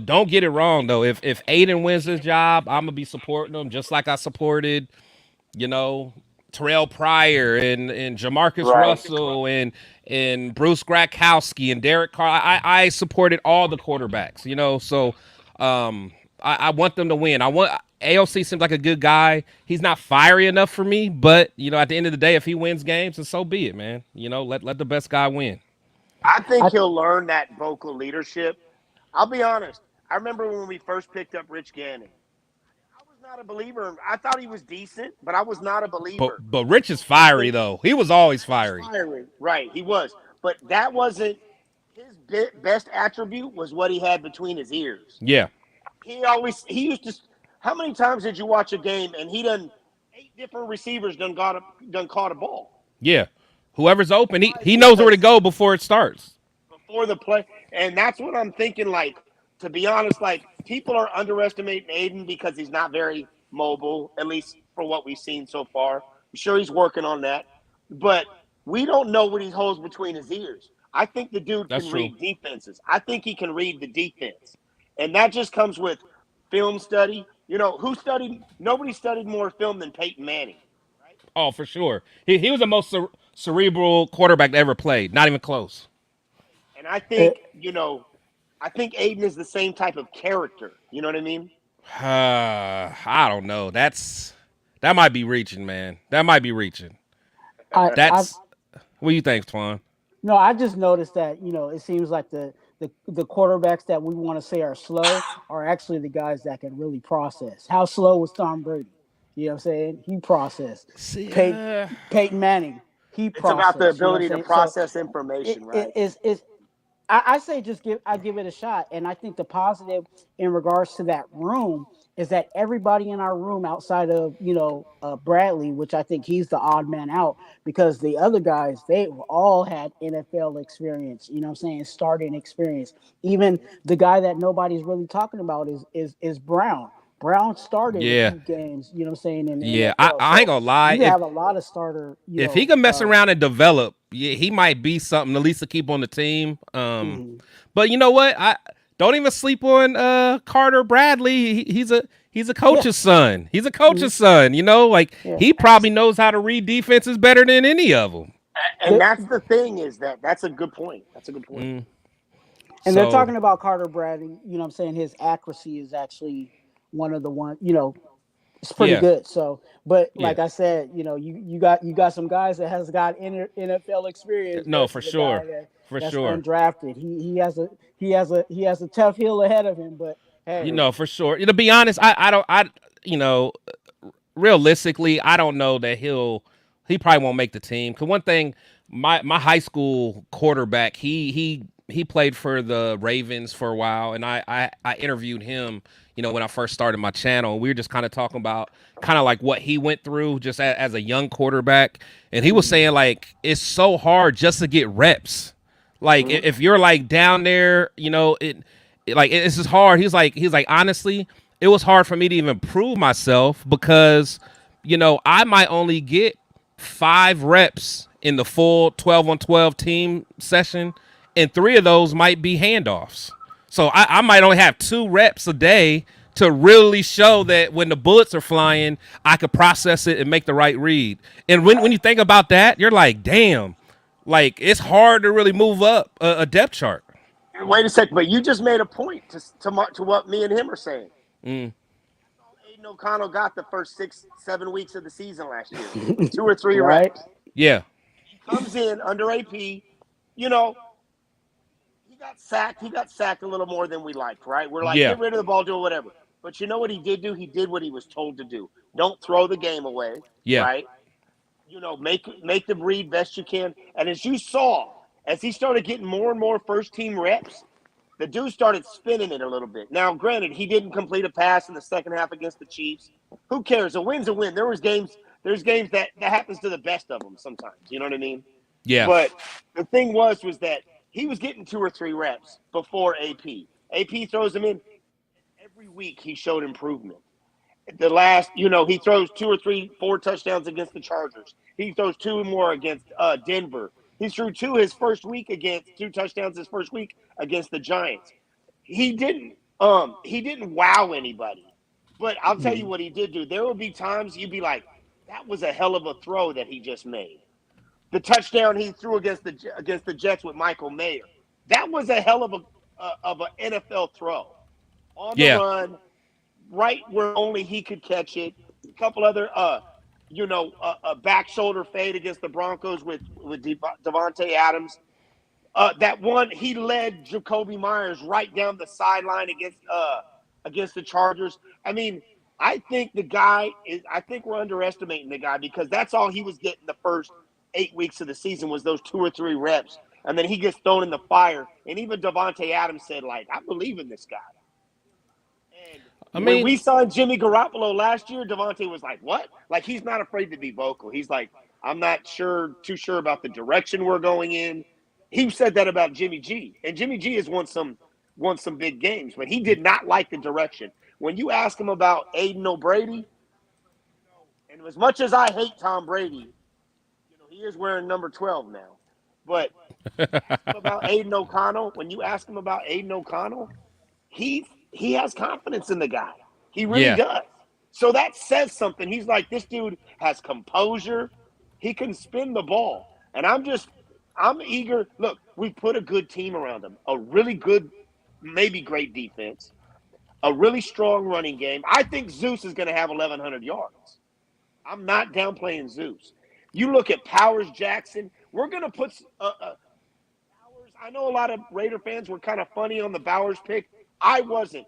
don't get it wrong though. If Aiden wins this job, I'm gonna be supporting him just like I supported, Terrell Pryor and Jamarcus Right. Russell and Bruce Grakowski and Derek Carr. I supported all the quarterbacks, so I want them to win. AOC seems like a good guy. He's not fiery enough for me, but at the end of the day, if he wins games, then so be it, man. Let the best guy win. I think I he'll learn that vocal leadership. I'll be honest. I remember when we first picked up Rich Gannon. I was not a believer. I thought he was decent, but I was not a But believer. but Rich is fiery though. He was always fiery. Fiery. Right, he was. But that wasn't his best attribute was what he had between his ears. Yeah. He used to. How many times did you watch a game and he done 8 different receivers done caught a ball Yeah. Whoever's open, he knows where to go before it starts. before the play? And that's what I'm thinking. Like to be honest, like people are underestimating Aiden because he's not very mobile, at least for what we've seen so far. I'm sure he's working on that, but we don't know what he holds between his ears. I think the dude That's can true. read defenses. I think he can read the defense, and that just comes with film study. Who studied? Nobody studied more film than Peyton Manning, right? Oh, for sure. He was the most cerebral quarterback that ever played. Not even close. And I It, think I think Aiden is the same type of character. You know what I mean? I don't know. That might be reaching, man. That might be reaching. I That's what do you think, Twan? no, I just noticed that it seems like the quarterbacks that we want to say are slow are actually the guys that can really process. How slow was Tom Brady? You know what I'm saying? He processed. See, Peyton, Peyton Manning, he It's about the processed. You know what I'm ability to saying? So process information, it right? is I say just give it a shot. And I think the positive in regards to that room is that everybody in our room outside of Bradley, which I think he's the odd man out because the other guys they all had NFL experience. You know what I'm saying? Starting experience. Even the guy that nobody's really talking about is Brown. Brown started a yeah, few games. You know what I'm saying in the yeah. NFL. I ain't So gonna lie. you have a lot of starter. If he can mess around and develop, yeah, he might be something at least to keep on the team. Mhm. But you know what? I don't even sleep on Carter Bradley. He's a Yeah. coach's son. He's a Mhm. coach's son. Like Yeah. he probably knows how to read defenses better than any of them. And that's the thing is that's a good point. That's a good point. And they're So talking about Carter Bradley. You know what I'm saying? His accuracy is actually one of the it's pretty yeah, good. So, but yeah. like I said, you got some guys that has got NFL experience No, for versus a guy sure, for that's sure. undrafted. He has a tough hill ahead of him, but hey, For sure. To be honest, I don't you know realistically, I don't know that he probably won't make the team. Cause one thing, my high school quarterback, he played for the Ravens for a while, and I interviewed him. When I first started my channel, we were just kind of talking about kind of like what he went through just as a young quarterback, and he was saying like it's so hard just to get reps. Like if you're like down there, like it's just hard. He's like honestly, it was hard for me to even prove myself because I might only get 5 reps in the full 12-on-12 team session, and 3 of those might be handoffs. So I might only have 2 reps a day to really show that when the bullets are flying, I could process it and make the right read. And when you think about that, you're like, damn, like it's hard to really move up a depth chart. Wait a second, but you just made a point to what me and him are saying. Mm. Aiden O'Connell got the first 6-7 weeks of the season last year, 2 or 3 right? reps. Yeah, He comes in under AP. You know, he got sacked. He got sacked a little more than we liked, right? We're like, yeah, get rid of the ball, do whatever. But you know what he did do? He did what he was told to do. Don't throw the game away, yeah, right? Make them read best you can. And as you saw, as he started getting more and more first team reps, the dude started spinning it a little bit. Now, granted, he didn't complete a pass in the second half against the Chiefs. Who cares? A win's a win. There's games that happens to the best of them sometimes. You know what I mean? yeah, But the thing was that he was getting 2 or 3 reps before AP. AP throws him in. Every week he showed improvement. The last, he throws 2 or 3, 4 touchdowns against the Chargers. He throws 2 more against Denver. He threw 2 his first week against 2 touchdowns his first week against the Giants. He didn't wow anybody. But I'll tell you what he did do. There would be times you'd be like, that was a hell of a throw that he just made. The touchdown he threw against the Jets with Michael Mayer. That was a hell of an NFL throw. On the yeah, run, right where only he could catch it. A couple other, a back shoulder fade against the Broncos with Devontae Adams. That one, he led Jacoby Myers right down the sideline against the Chargers. I mean, I think we're underestimating the guy because that's all he was getting the first 8 weeks of the season was those 2 or 3 reps. And then he gets thrown in the fire. And even Devontae Adams said, like, I believe in this guy. And I when mean, we signed Jimmy Garoppolo last year, Devontae was like, what? Like, he's not afraid to be vocal. He's like, I'm not too sure about the direction we're going in. He said that about Jimmy G. And Jimmy G has won some won some big games, but he did not like the direction. When you ask him about Aiden O'Brady, and as much as I hate Tom Brady, he is wearing number 12 now. But about Aiden O'Connell, when you ask him about Aiden O'Connell, he has confidence in the guy. He really Yeah. does. So that says something. He's like, this dude has composure. He can spin the ball. And I'm eager. Look, we put a good team around him. A really good, maybe great defense. A really strong running game. I think Zeus is going to have 1,100 yards. I'm not downplaying Zeus. You look at Powers Jackson. We're going to put Bowers. I know a lot of Raider fans were kind of funny on the Bowers pick. I wasn't.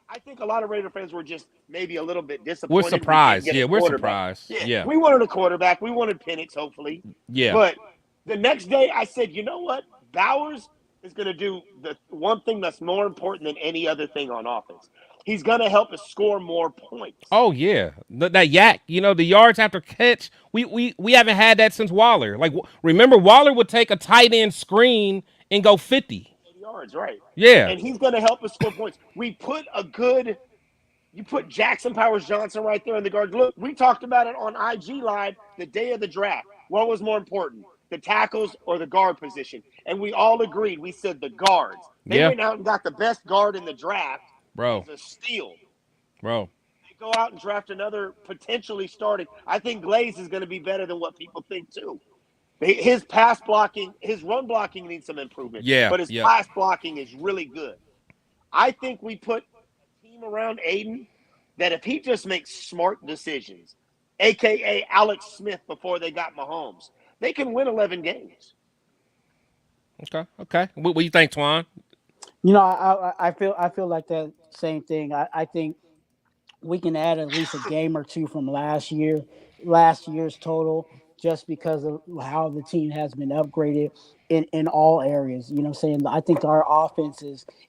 I think a lot of Raider fans were just maybe a little bit disappointed. We're surprised. We We're surprised. Yeah. We wanted a quarterback. We wanted Penix, hopefully. Yeah. But the next day I said, you know what? Bowers is going to do the one thing that's more important than any other thing on offense. He's going to help us score more points. Oh yeah, that yak. The yards after catch. We haven't had that since Waller. Like, remember, Waller would take a tight end screen and go 50 yards, right? Yeah, and he's going to help us score points. You put Jackson Powers Johnson right there in the guard. Look, we talked about it on IG Live the day of the draft. What was more important, the tackles or the guard position? And we all agreed. We said the guards. They went out and got the best guard in the draft. Bro, it's a steal. Bro, they go out and draft another potentially starting. I think Glaze is going to be better than what people think too. His pass blocking, his run blocking needs some improvement. Yeah, but his pass blocking is really good. I think we put a team around Aiden that if he just makes smart decisions, a.k.a. Alex Smith before they got Mahomes, they can win 11 games. Okay. What do you think, Twuan? I feel like that same thing. I think we can add at least a game or two from last year's total, just because of how the team has been upgraded in all areas. You know what I'm saying? I think our offense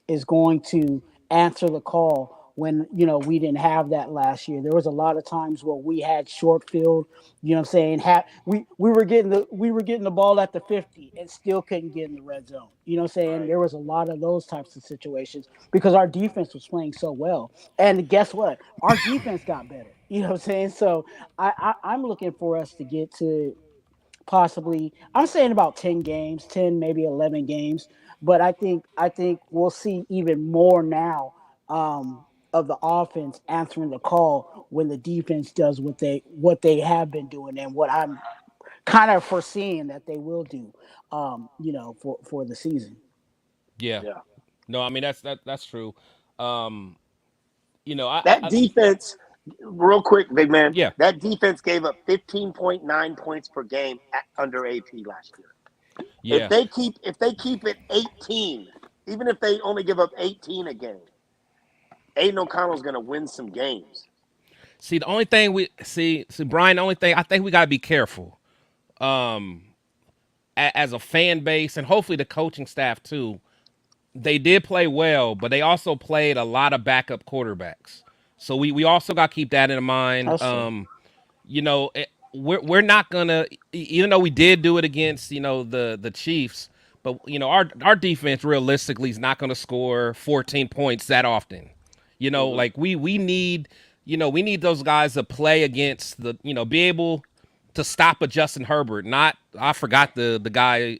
is going to answer the call when, we didn't have that last year. There was a lot of times where we had short field, you know what I'm saying? We were getting the ball at the 50 and still couldn't get in the red zone. You know what I'm saying? Right. There was a lot of those types of situations because our defense was playing so well. And guess what? Our defense got better. You know what I'm saying? So I'm looking for us to get to possibly, I'm saying about 10 games, 10, maybe 11 games. But I think we'll see even more now of the offense answering the call when the defense does what they have been doing and what I'm kind of foreseeing that they will do, for the season. Yeah. No, I mean that's true. Defense, real quick, big man. Yeah. That defense gave up 15.9 points per game under AP last year. Yeah. If they keep it 18, even if they only give up 18 a game, Aiden O'Connell's going to win some games. See, the only thing Brian, the only thing I think we got to be careful as a fan base and hopefully the coaching staff too. They did play well, but they also played a lot of backup quarterbacks. So we also got to keep that in mind. We're not going to, even though we did do it against, the Chiefs, but, our defense realistically is not going to score 14 points that often. Like we need those guys to play against be able to stop a Justin Herbert. I forgot the guy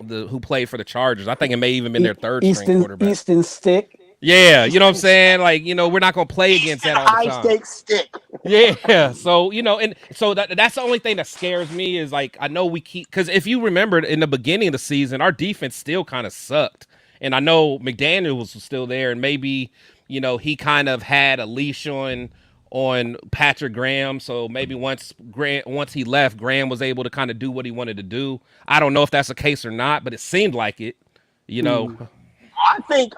who played for the Chargers. I think it may even been their third string quarterback. Easton Stick. Yeah, you know what I'm saying? Like, we're not going to play against that all the time. High-stakes stick. Yeah, so, and so that's the only thing that scares me is, like, I know we keep – because if you remember in the beginning of the season, our defense still kind of sucked. And I know McDaniel was still there, and maybe, he kind of had a leash on Patrick Graham. So maybe once he left, Graham was able to kind of do what he wanted to do. I don't know if that's the case or not, but it seemed like it,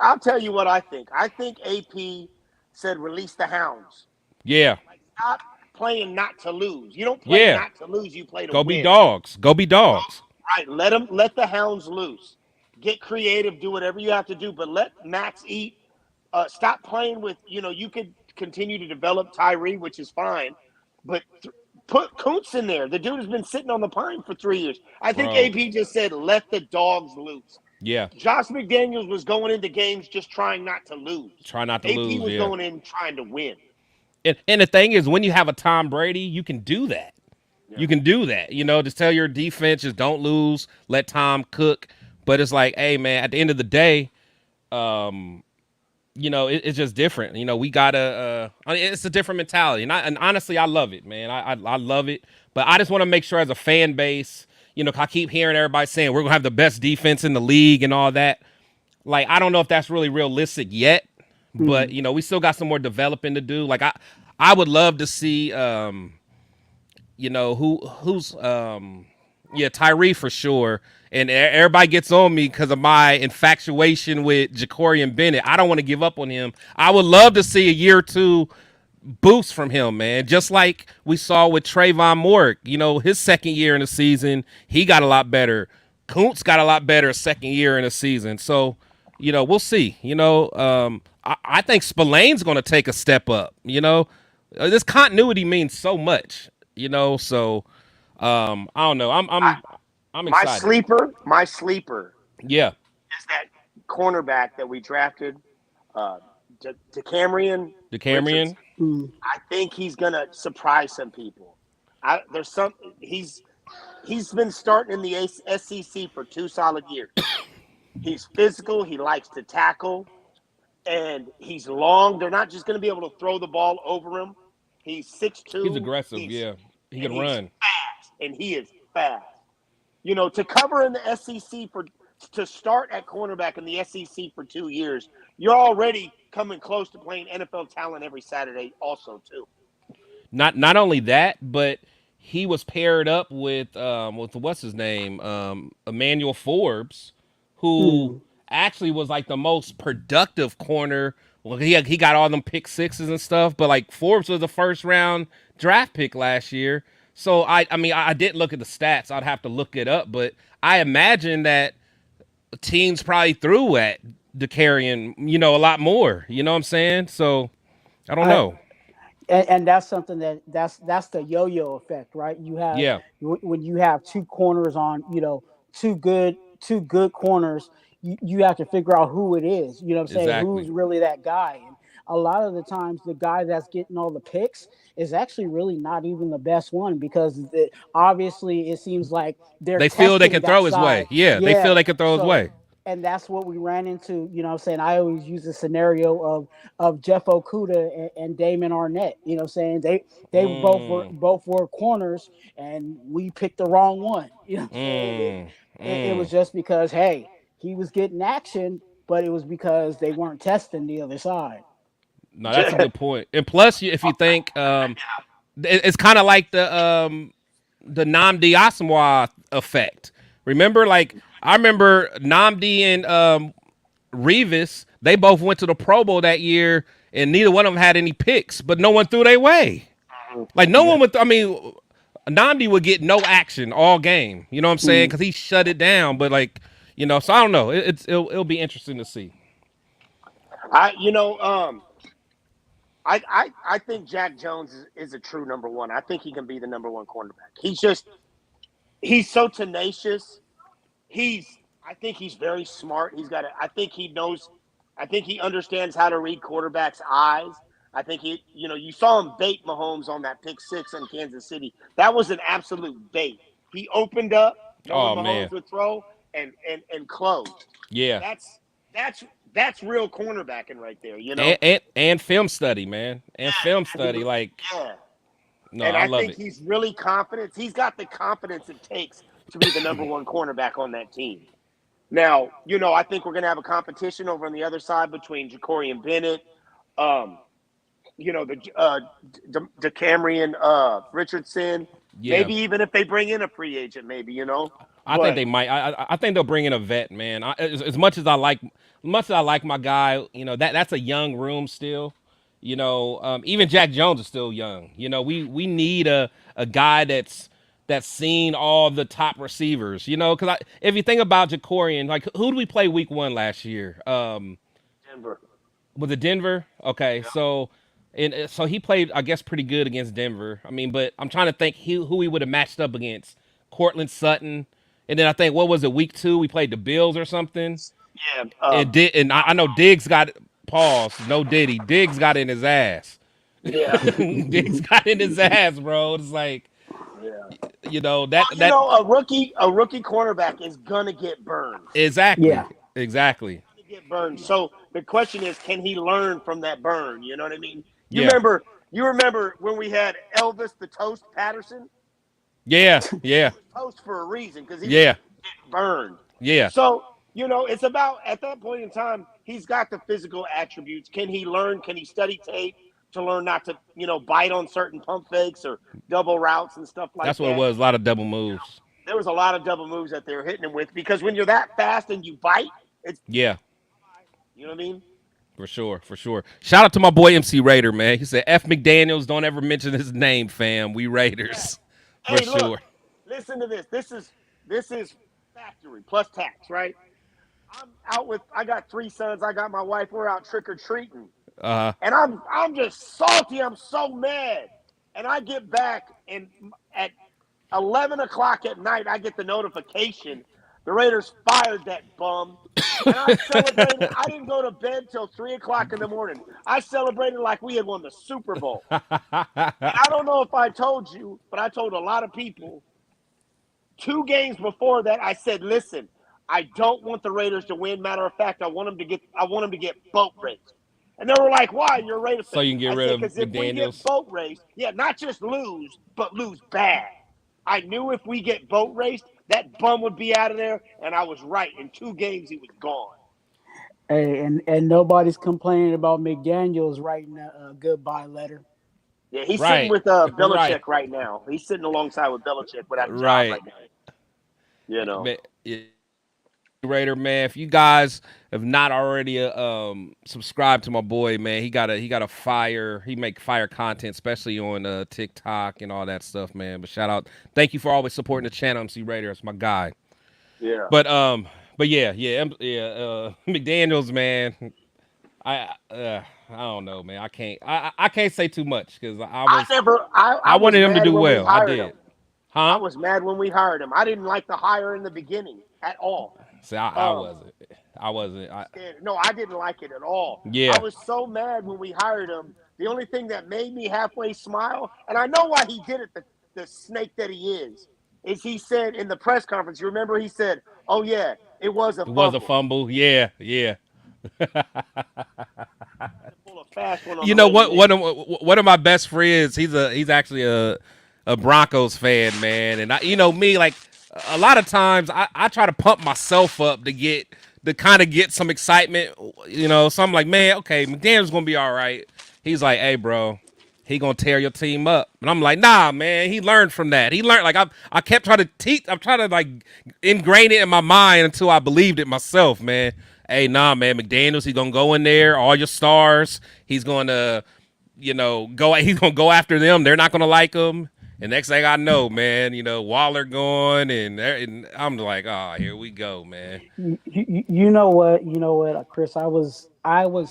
I'll tell you what I think. I think AP said release the hounds. Yeah. Like, stop playing not to lose. You don't play not to lose. You play to win. Go be dogs. Go be dogs. Right. Let the hounds loose. Get creative. Do whatever you have to do. But let Max eat. Stop playing with, you could continue to develop Tyree, which is fine. But put Kuntz in there. The dude has been sitting on the pine for 3 years. I think AP just said let the dogs loose. Yeah. Josh McDaniels was going into games just trying not to lose. Try not to AP lose. was Yeah. going in trying to win. And the thing is, when you have a Tom Brady, you can do that. Yeah. You can do that. Just tell your defense, just don't lose, let Tom cook. But it's like, hey, man, at the end of the day, it's just different. We gotta. It's a different mentality, and honestly, I love it, man. I love it. But I just want to make sure, as a fan base, I keep hearing everybody saying we're gonna have the best defense in the league and all that. Like, I don't know if that's really realistic yet, but we still got some more developing to do. Like, I would love to see, yeah, Tyree for sure. And everybody gets on me because of my infatuation with Jacorian Bennett. I don't want to give up on him. I would love to see a year or two boost from him, man. Just like we saw with Trayvon Moore. His second year in the season, he got a lot better. Kuntz got a lot better second year in the season. So, we'll see. I think Spillane's going to take a step up. This continuity means so much. So I don't know. I'm excited. My sleeper Yeah, is that cornerback that we drafted, DeCamerion DeCamerion. Richardson. I think he's gonna surprise some people. He's been starting in the SEC for 2 solid years. He's physical. He likes to tackle, and he's long. They're not just going to be able to throw the ball over him. He's 6'2". He's aggressive. Yeah, he can run. Fast, and he is fast. To cover in the SEC to start at cornerback in the SEC for 2 years, you're already coming close to playing NFL talent every Saturday. Also, too. Not only that, but he was paired up with what's his name, Emmanuel Forbes, who actually was like the most productive corner. Well, he got all them pick sixes and stuff, but like Forbes was a first round draft pick last year. So I didn't look at the stats. I'd have to look it up, but I imagine that teams probably threw at DeCarrion, a lot more. You know what I'm saying? So I don't know. And that's something that's the yo-yo effect, right? You have Yeah, when you have two corners on, two good corners, you have to figure out who it is. You know what I'm saying? exactly. Who's really that guy? And a lot of the times, the guy that's getting all the picks is actually really not even the best one because obviously it seems like they're They feel they testing can that throw his way. side. Yeah, they feel Yeah. they can throw his So way. and that's what we ran into. You know what I'm saying? I always use the scenario of Jeff Okuda and Damon Arnett. You know what I'm saying? They both were corners and we picked the wrong one. You know what I'm saying? It was just because, hey, he was getting action, but it was because they weren't testing the other side. No, that's a good point. And plus, if you think, it's kind of like the Namdi Asamoah effect. Remember, like I remember Namdi and Revis. They both went to the Pro Bowl that year, and neither one of them had any picks, but no one threw their way. Like no one would. I mean, Namdi would get no action all game. You know what I'm saying? Because he shut it down. But like, so I don't know. It'll be interesting to see. I think Jack Jones is a true number one. I think he can be the number one cornerback. He's so tenacious. I think he's very smart. I think he understands how to read quarterbacks' eyes. I think you saw him bait Mahomes on that pick six in Kansas City. That was an absolute bait. He opened up, knowing Oh Mahomes man, would throw and closed. yeah. That's real cornerbacking right there, And film study, man. And film study, like Yeah. no, And I I love think it. he's really confident. He's got the confidence it takes to be the number one cornerback on that team. Now, I think we're going to have a competition over on the other side between Jacorian Bennett, the Camrion Richardson. Yeah. Maybe even if they bring in a free agent, maybe. I think they might. I think they'll bring in a vet, man. As much as I like my guy, that's a young room still. Even Jack Jones is still young. We need a guy that's seen all the top receivers. Because if you think about Jacorian, like who did we play week 1 last year? Denver. Was it Denver? Okay, so he played, I guess, pretty good against Denver. I mean, but I'm trying to think who he would have matched up against. Cortland Sutton. And then I think what was it, week 2? We played the Bills or something. Yeah. And I know Diggs got pause. No Diddy. Diggs got in his ass. Yeah. Diggs got in his ass, bro. It's like, Yeah. you know, Well, that a rookie cornerback is gonna get burned. exactly. Yeah. Exactly. Gonna get burned. So the question is, can he learn from that burn? You know what I mean? Yeah. You remember when we had Elvis the Toast Patterson? Yeah. Yeah. He was toast for a reason because he was Yeah. getting burned. Yeah. So, it's about at that point in time, he's got the physical attributes. Can he learn? Can he study tape to learn not to, bite on certain pump fakes or double routes and stuff like That's what it that? was. A lot of double moves. There was a lot of double moves that they were hitting him with because when you're that fast and you bite, it's, Yeah. you know what I mean? For sure, for sure. Shout out to my boy MC Raider, man. He said, F McDaniels, don't ever mention his name, fam. We Yeah. Raiders. For Hey, look, sure. listen to this. This is factory plus tax, right? I got 3 sons. I got my wife. We're out trick or treating. Uh And I'm just salty. I'm so mad. And I get back and at 11 o'clock at night, I get the notification the Raiders fired that bum. And I celebrated. I didn't go to bed till 3 o'clock in the morning. I celebrated like we had won the Super Bowl. And I don't know if I told you, but I told a lot of people 2 games before that. I said, "Listen, I don't want the Raiders to win. Matter of fact, I want them to get boat raced." And they were like, "Why? You're a Raider so fan." you can get I rid said, of "Because if we get McDaniels. boat raced, yeah, not just lose, but lose bad." I knew if we get boat raced, that bum would be out of there, and I was right. In 2 games, he was gone. Hey, and nobody's complaining about McDaniel's writing a goodbye letter. Yeah, he's sitting Right. with Right. Belichick right now. He's sitting alongside with Belichick without a job Right. right now. You know. Man, yeah, Raider, man. If you guys have not already subscribed to my boy, man, he got a fire. He make fire content, especially on TikTok and all that stuff, man. But shout out, thank you for always supporting the channel, MC Raider. It's my guy. Yeah. But McDaniel's, man. I don't know, man. I can't say too much because I was wanted him to mad do when we well. I hired him. did. I Huh? was mad when we hired him. I didn't like the hire in the beginning at all. See, I Um, wasn't. I wasn't. no, I didn't like it at all. I Yeah. was so mad when we hired him. The only thing that made me halfway smile, and I know why he did it, the snake that he is he said in the press conference, you remember he said, "Oh yeah, it was a It was a fumble." fumble. Yeah. Yeah. Pull a fast one on You the know way what? he did. One of my best friends. He's actually a Broncos fan, man. And you know me, like a lot of times I try to pump myself up to kind of get some excitement. You know, so I'm like, man, okay, McDaniel's gonna be all right. He's like, hey, bro, he gonna tear your team up. And I'm like, nah, man. He learned from that. He learned. Like I kept trying to teach. I'm trying to like ingrain it in my mind until I believed it myself, man. Hey, nah, man. McDaniel's, he's gonna go in there, all your stars. He's gonna, go. He's gonna go after them. They're not gonna like him. And next thing I know, man, Waller going, and I'm like, oh, here we go, man. You know what? You know what, Chris? I was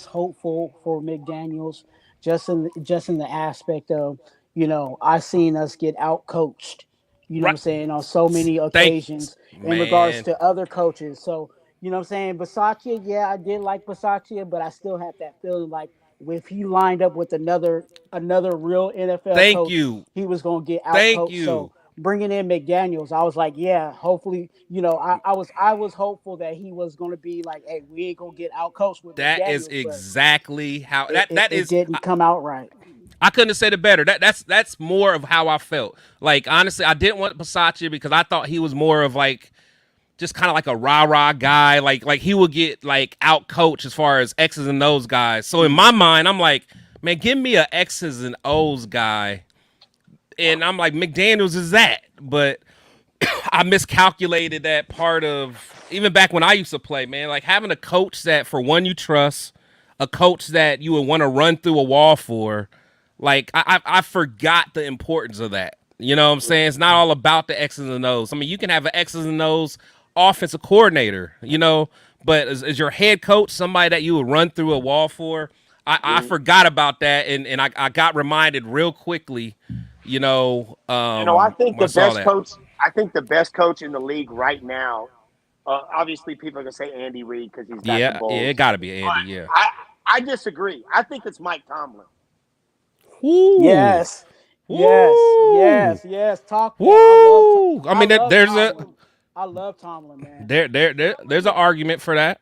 hopeful for McDaniel's just in the aspect of I seen us get out coached. You know what Right? I'm saying, on so many Thank, occasions in regards man. to other coaches. So what I'm saying, Basaccia, yeah, I did like Basaccia, but I still had that feeling like if he lined up with another real NFL Thank coach, you. he was gonna get out Thank coached. So you. bringing in McDaniel's, I was like, yeah, hopefully, I was hopeful that he was going to be like, hey, we ain't gonna get out coached with That is McDaniel's, but exactly how it, it, that it is. didn't come out right. I couldn't have said it better. That's more of how I felt. Like honestly, I didn't want Pasaccia because I thought he was more of like just kind of like a rah rah guy. Like he would get like out coached as far as X's and O's guys. So in my mind, I'm like, man, give me a X's and O's guy. And I'm like, McDaniel's is that. But I miscalculated that part of even back when I used to play, man. Like having a coach that for one you trust, a coach that you would want to run through a wall for. Like I forgot the importance of that. You know what I'm saying? It's not all about the X's and O's. I mean, you can have an X's and O's offensive coordinator, but as your head coach, somebody that you would run through a wall for. I forgot about that, and I got reminded real quickly. I think When I saw that. I think the best coach in the league right now. Obviously, people are gonna say Andy Reid because he's got the Yeah, Bulls. it got to be But Andy. Yeah. I disagree. I think it's Mike Tomlin. Woo, Yes, yes, woo, yes, yes. Talk that. woo. I I mean, love there's a Tomlin. I love Tomlin, man. there's an argument for that.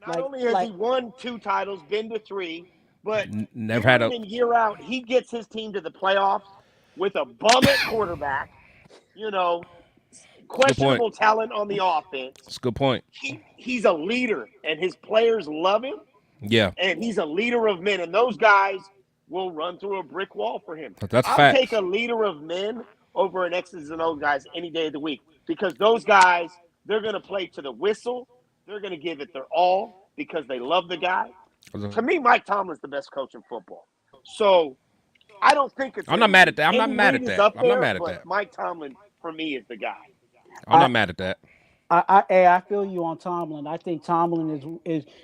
Not only has he won 2 titles, been to 3, but Never year had in a and year out, he gets his team to the playoffs with a bum at quarterback. You know, good point. questionable talent on the offense. It's a good point. He's a leader, and his players love him. Yeah, And he's a leader of men, and those guys will run through a brick wall for him. that's I'll take facts. a leader of men over an X's and O's guys any day of the week because those guys, they're going to play to the whistle. They're going to give it their all because they love the guy. To me, Mike Tomlin's the best coach in football. So I don't think it's I'm not mad at that. I'm not Andy mad Reid at is that. up I'm not there, mad at but that. Mike Tomlin, for me, is the guy. I'm not mad at that. I feel you on Tomlin. I think Tomlin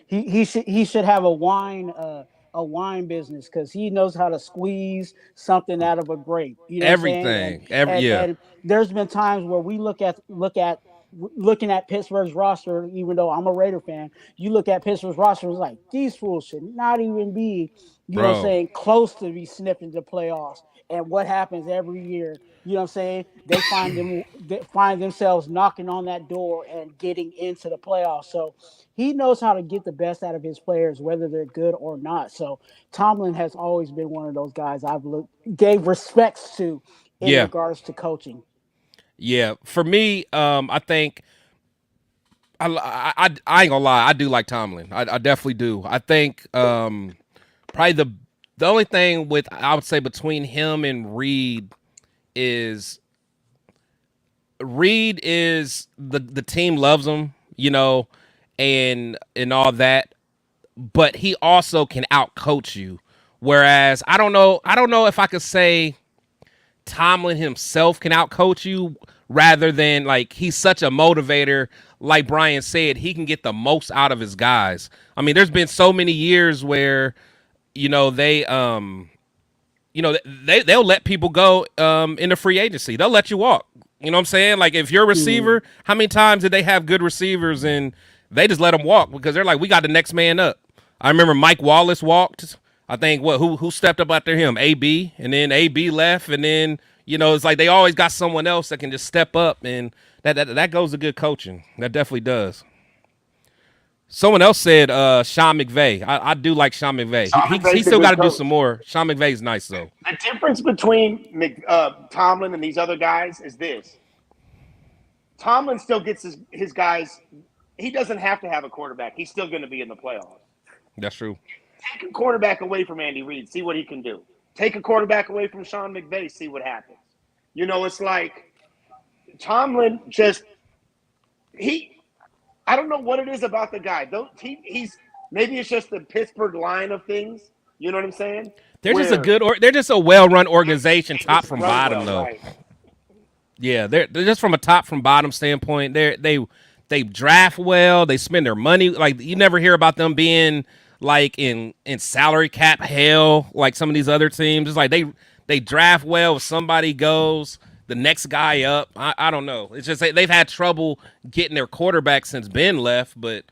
he should have a wine business because he knows how to squeeze something out of a grape. You know what I'm saying? Everything. Yeah. And there's been times where we looking at Pittsburgh's roster. Even though I'm a Raider fan, you look at Pittsburgh's roster, it's like these fools should not even be, you know what I'm Bro. saying, close to be sniffing the playoffs. And what happens every year? You know what I'm saying? They find themselves knocking on that door and getting into the playoffs. So he knows how to get the best out of his players, whether they're good or not. So Tomlin has always been one of those guys gave respects to in Yeah. regards to coaching. Yeah. For me, I think I ain't gonna lie. I do like Tomlin. I definitely do. I think probably the only thing with I would say between him and Reed is the team loves him, you know, and all that, but he also can out coach you. Whereas I don't know if I could say Tomlin himself can out coach you rather than like he's such a motivator. Like Brian said, he can get the most out of his guys. I mean, there's been so many years where, you know, they'll let people go in the free agency. They'll let you walk. You know what I'm saying? Like if you're a receiver, how many times did they have good receivers and they just let them walk because they're like, we got the next man up. I remember Mike Wallace walked. I think who stepped up after him? AB, and then AB left, and then it's like they always got someone else that can just step up, and that goes to good coaching. That definitely does. Someone else said Sean McVay. I do like Sean McVay. He still got to do some more. Sean McVay's nice though. The difference between Tomlin and these other guys is this. Tomlin still gets his guys. He doesn't have to have a quarterback. He's still going to be in the playoffs. That's true. Take a quarterback away from Andy Reid, see what he can do. Take a quarterback away from Sean McVay, see what happens. It's like Tomlin I don't know what it is about the guy. He's maybe it's just the Pittsburgh line of things. You know what I'm saying? They're just a well-run organization, top from bottom though. Right. Yeah, they're just from a top from bottom standpoint. They draft well. They spend their money. Like you never hear about them being like in salary cap hell like some of these other teams. It's like they draft well. If somebody goes, the next guy up. I don't know. It's just they've had trouble getting their quarterback since Ben left. But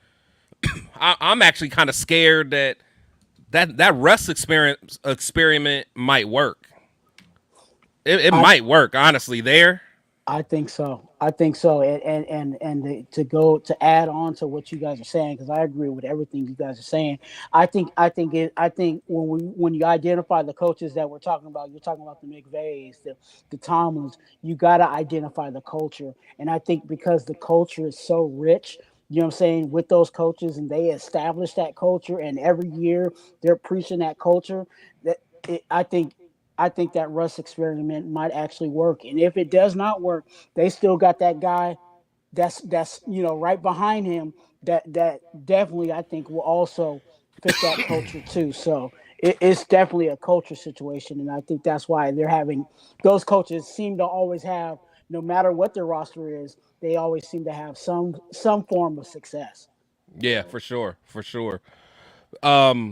I'm actually kind of scared that Russ experiment might work. It might work, honestly. I think so. And to add on to what you guys are saying, because I agree with everything you guys are saying. I think when you identify the coaches that we're talking about, you're talking about the McVays, the Tomlins. You got to identify the culture, and I think because the culture is so rich. You know what I'm saying? With those coaches, and they establish that culture, and every year they're preaching that culture. I think that Russ experiment might actually work. And if it does not work, they still got that guy that's right behind him that definitely I think will also fit that culture too. So it's definitely a culture situation, and I think that's why those coaches seem to always have, no matter what their roster is, they always seem to have some form of success. Yeah, for sure. I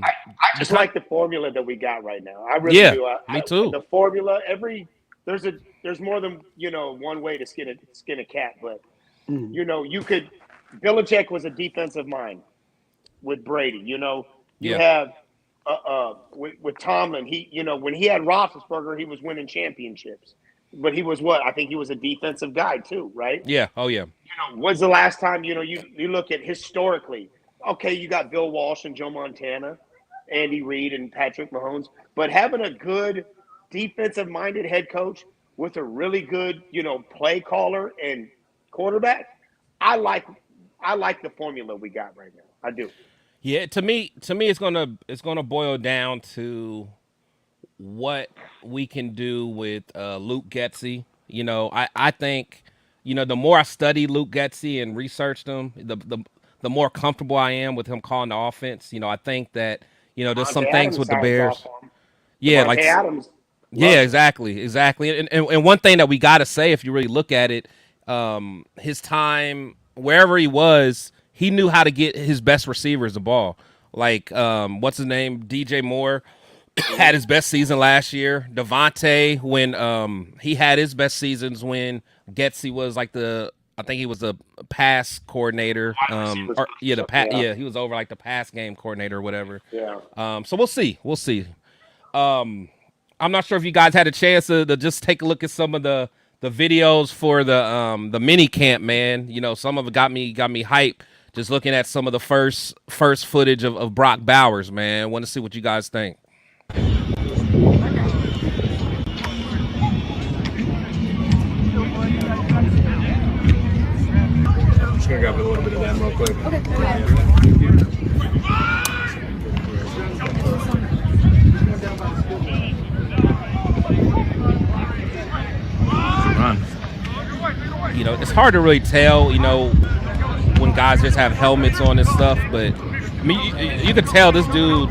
just like the formula that we got right now. I really do. Me too. The formula, every there's more than one way to skin a cat, but Mm. you could. Belichick was a defensive mind with Brady. You Yeah. have with Tomlin. When he had Roethlisberger, he was winning championships. But he was what? I think he was a defensive guy too, right? Yeah. Oh yeah. When's the last time you look at historically? Okay, you got Bill Walsh and Joe Montana, Andy Reid and Patrick Mahomes, but having a good defensive-minded head coach with a really good play caller and quarterback, I like the formula we got right now. I do. Yeah. To me, it's gonna boil down to what we can do with Luke Getsy. I think, the more I study Luke Getsy and researched him, the more comfortable I am with him calling the offense. I think that, there's some Devontae things Adams with the sounds Bears. off on him. Yeah, Devontae Adams. yeah, exactly. And one thing that we got to say, if you really look at it, his time wherever he was, he knew how to get his best receivers the ball. Like, what's his name? DJ Moore had his best season last year. Devontae, when he had his best seasons when Getsy was like I think he was the pass coordinator. Yeah. He was over like the pass game coordinator or whatever. Yeah. So we'll see. I'm not sure if you guys had a chance to just take a look at some of the videos for the mini camp, man. Some of it got me hyped just looking at some of the first footage of Brock Bowers, man. Want to see what you guys think. Just gonna grab a little bit of that real quick. It's hard to really tell, when guys just have helmets on and stuff, but I mean, you can tell this dude,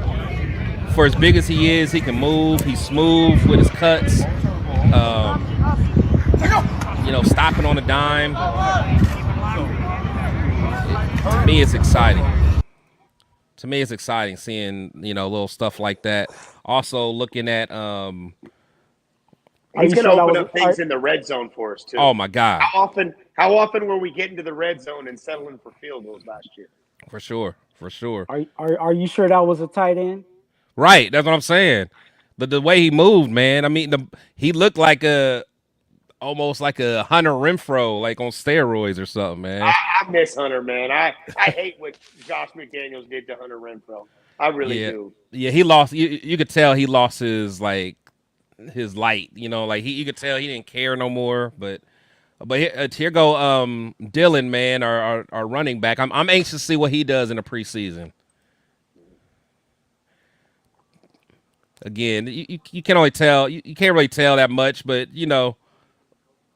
for as big as he is, he can move. He's smooth with his cuts. Stopping on a dime. To me, it's exciting. Seeing, little stuff like that. Also looking at He's going to open up things in the red zone for us too. Oh my God! How often were we getting to the red zone and settling for field goals last year? For sure. Are you sure that was a tight end? Right, that's what I'm saying. The way he moved, man. I mean, he looked like almost like a Hunter Renfro, like on steroids or something, man. I miss Hunter, man. I hate what Josh McDaniels did to Hunter Renfro. I really do. Yeah, he lost. You could tell he lost his light. Like you could tell he didn't care no more. But here go Dylan, man, our running back. I'm anxious to see what he does in the preseason. Again, you can only tell you can't really tell that much, but little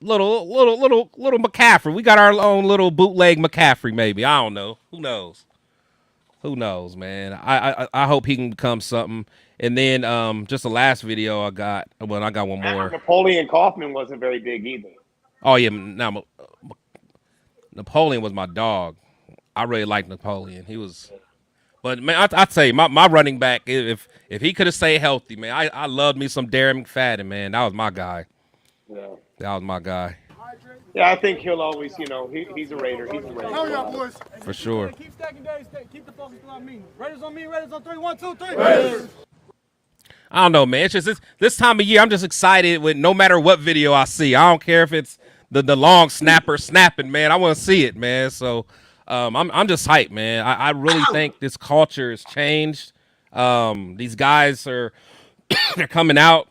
McCaffrey. We got our own little bootleg McCaffrey, maybe. I don't know. Who knows, man. I hope he can become something. And then just the last video I got. Well, I got one more. Napoleon Kaufman wasn't very big either. Oh yeah, now Napoleon was my dog. I really liked Napoleon. He was. But man, I'd say my running back, if he could have stayed healthy, man, I loved me some Darren McFadden, man. That was my guy. Yeah. That was my guy. Yeah, I think he'll always, he's a Raider. He's a Raider. Hell yeah, boys. For sure. Keep stacking days. Keep the focus on me. Raiders on me. Raiders on 3. 1, 2, 3. Raiders. I don't know, man. It's just this time of year, I'm just excited with no matter what video I see. I don't care if it's the long snapper snapping, man. I want to see it, man. So I'm just hyped, man. I really think this culture has changed. These guys are they're coming out.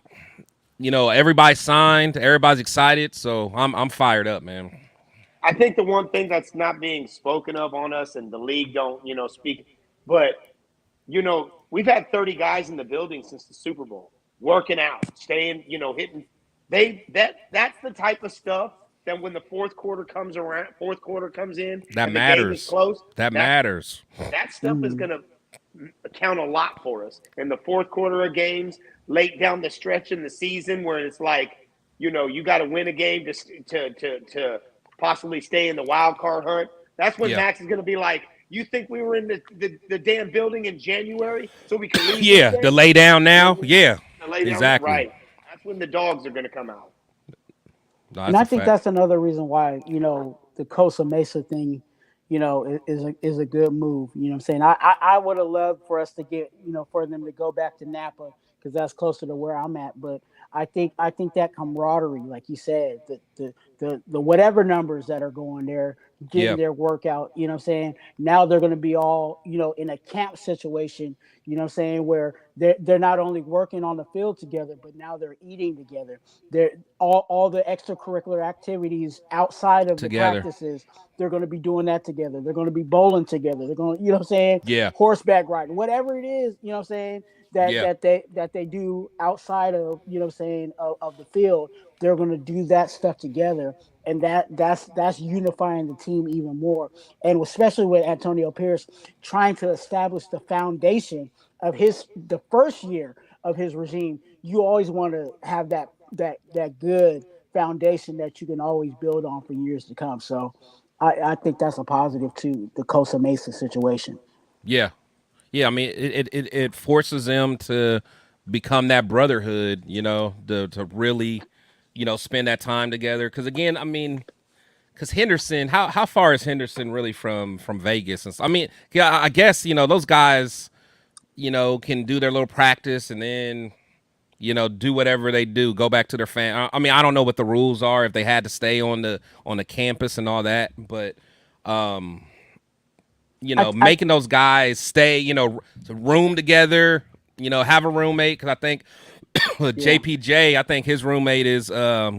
Everybody's signed. Everybody's excited. So I'm fired up, man. I think the one thing that's not being spoken of on us, and the league don't, speak, but we've had 30 guys in the building since the Super Bowl, working out, staying, hitting. That's the type of stuff that when the fourth quarter comes in, that and matters. The game is close, that matters. That stuff is gonna count a lot for us in the fourth quarter of games, late down the stretch in the season, where it's like, you got to win a game to possibly stay in the wild card hunt. That's when Max is gonna be like, you think we were in the damn building in January so we can lose? Yeah, the lay down now. Yeah, the lay down, exactly. Right. That's when the dogs are going to come out. No, And that's I a think fact. that's another reason why, the Costa Mesa thing, is a good move. You know what I'm saying? I would have loved for us to get, for them to go back to Napa because that's closer to where I'm at. But I think that camaraderie, like you said, the whatever numbers that are going there, getting Yeah, their workout, you know what I'm saying? Now they're gonna be all, in a camp situation, you know what I'm saying, where they're not only working on the field together, but now they're eating together. They're all the extracurricular activities outside of the together. practices, they're going to be doing that together. They're going to be bowling together. They're going to, what I'm saying, Yeah, horseback riding, whatever it is, what I'm saying, that yeah, they do outside of, what I'm saying, of the field. They're going to do that stuff together, and that's unifying the team even more. And especially with Antonio Pierce trying to establish the foundation of the first year of his regime, you always want to have that good foundation that you can always build on for years to come. So I think that's a positive to the Costa Mesa situation. yeah, yeah. I mean, it forces them to become that brotherhood. To really, spend that time together. Because again, I mean, because Henderson, how far is Henderson really from Vegas? I mean, yeah, I guess those guys, can do their little practice and then do whatever they do, go back to their I mean, I don't know what the rules are if they had to stay on the campus and all that, but I making those guys stay, room together, have a roommate because I think Yeah, JPJ, I think his roommate is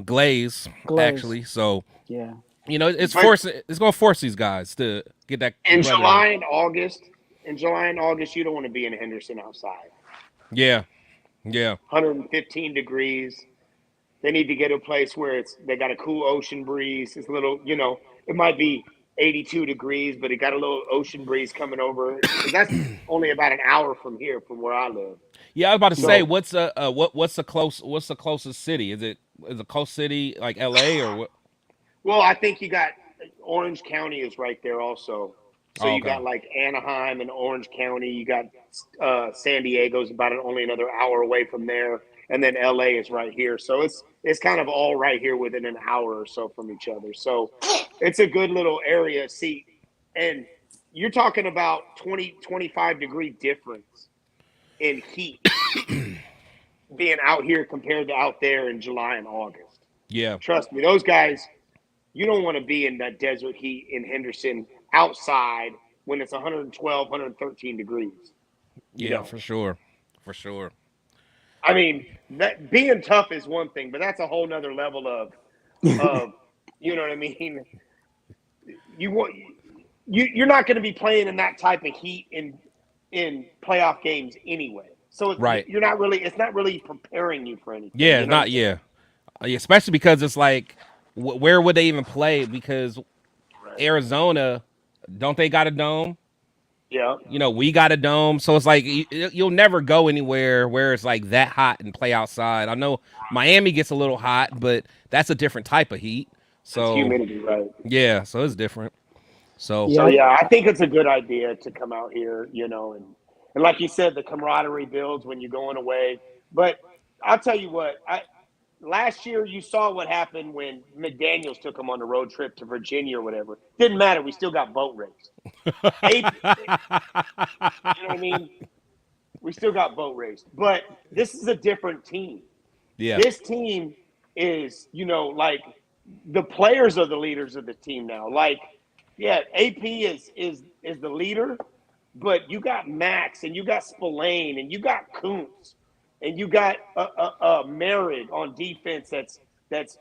Glaze Glaze. actually, so Yeah, But it's gonna force these guys to get that in brotherhood. July and August, you don't want to be in Henderson outside. Yeah, yeah, 115 degrees. They need to get a place where they got a cool ocean breeze. It's a little, it might be 82 degrees, but it got a little ocean breeze coming over because that's only about an hour from here, from where I live. yeah. I was about to say, So, what's the closest city? Is a close city like L.A. or what? well, I think you got Orange County is right there also. So Oh, you okay. got like Anaheim and Orange County. You got San Diego's about only another hour away from there, and then LA is right here. So it's kind of all right here within an hour or so from each other. So it's a good little area. See, and you're talking about 20-25 degree difference in heat being out here compared to out there in July and August. Yeah, Trust me, those guys, you don't want to be in that desert heat in Henderson outside when it's 112, 113 degrees. You yeah, don't. for sure, for sure. I mean, that being tough is one thing, but that's a whole nother level of you know what I mean. You want you're not going to be playing in that type of heat in playoff games anyway. So Right. you're not really. It's not really preparing you for anything. Yeah, You it's know what not. I'm saying? Yeah, especially because it's like, where would they even play? Because Right. Arizona, don't they got a dome? Yeah. We got a dome, so it's like you'll never go anywhere where it's like that hot and play outside. I know Miami gets a little hot, but that's a different type of heat. That's So humidity, right? yeah, so it's different. So So yeah, yeah, I think it's a good idea to come out here, and like you said, the camaraderie builds when you're going away. But I'll tell you what, last year you saw what happened when McDaniels took them on the road trip to Virginia or whatever. Didn't matter, we still got boat raced. You know what I mean? We still got boat raced. But this is a different team. yeah, This team is, like the players are the leaders of the team now. Like, yeah, AP is the leader, but you got Max and you got Spillane and you got Kuntz and you got Merritt on defense that's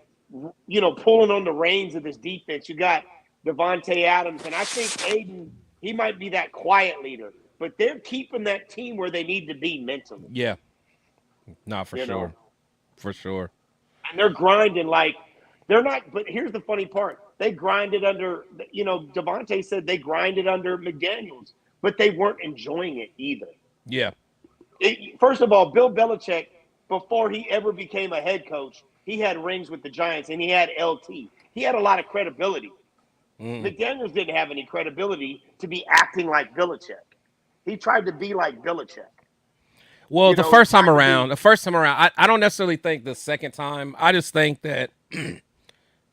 pulling on the reins of this defense. You got Devontae Adams, and I think Aiden, he might be that quiet leader, but they're keeping that team where they need to be mentally. yeah. Not for You know, sure, for sure. and they're grinding like they're not. But here's the funny part: they grinded under. Devontae said they grinded under McDaniels, but they weren't enjoying it either. Yeah, First of all, Bill Belichick, before he ever became a head coach, he had rings with the Giants and he had LT. He had a lot of credibility. McDaniels didn't have any credibility to be acting like Belichick. He tried to be like Belichick. well, the Tried to be. first time around, I don't necessarily think the second time. I just think that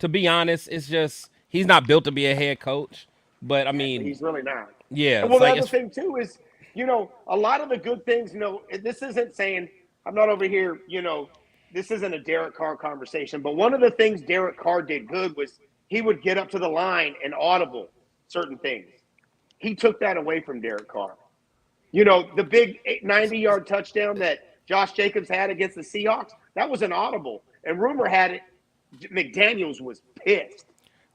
to be honest, it's just he's not built to be a head coach. But I mean, He's really not. yeah, And it's well, the like other thing too is, a lot of the good things. This isn't saying I'm not over here. This isn't a Derek Carr conversation. But one of the things Derek Carr did good was he would get up to the line and audible certain things. He took that away from Derek Carr. The big 90-yard touchdown that Josh Jacobs had against the Seahawks, that was an audible. And rumor had it McDaniels was pissed.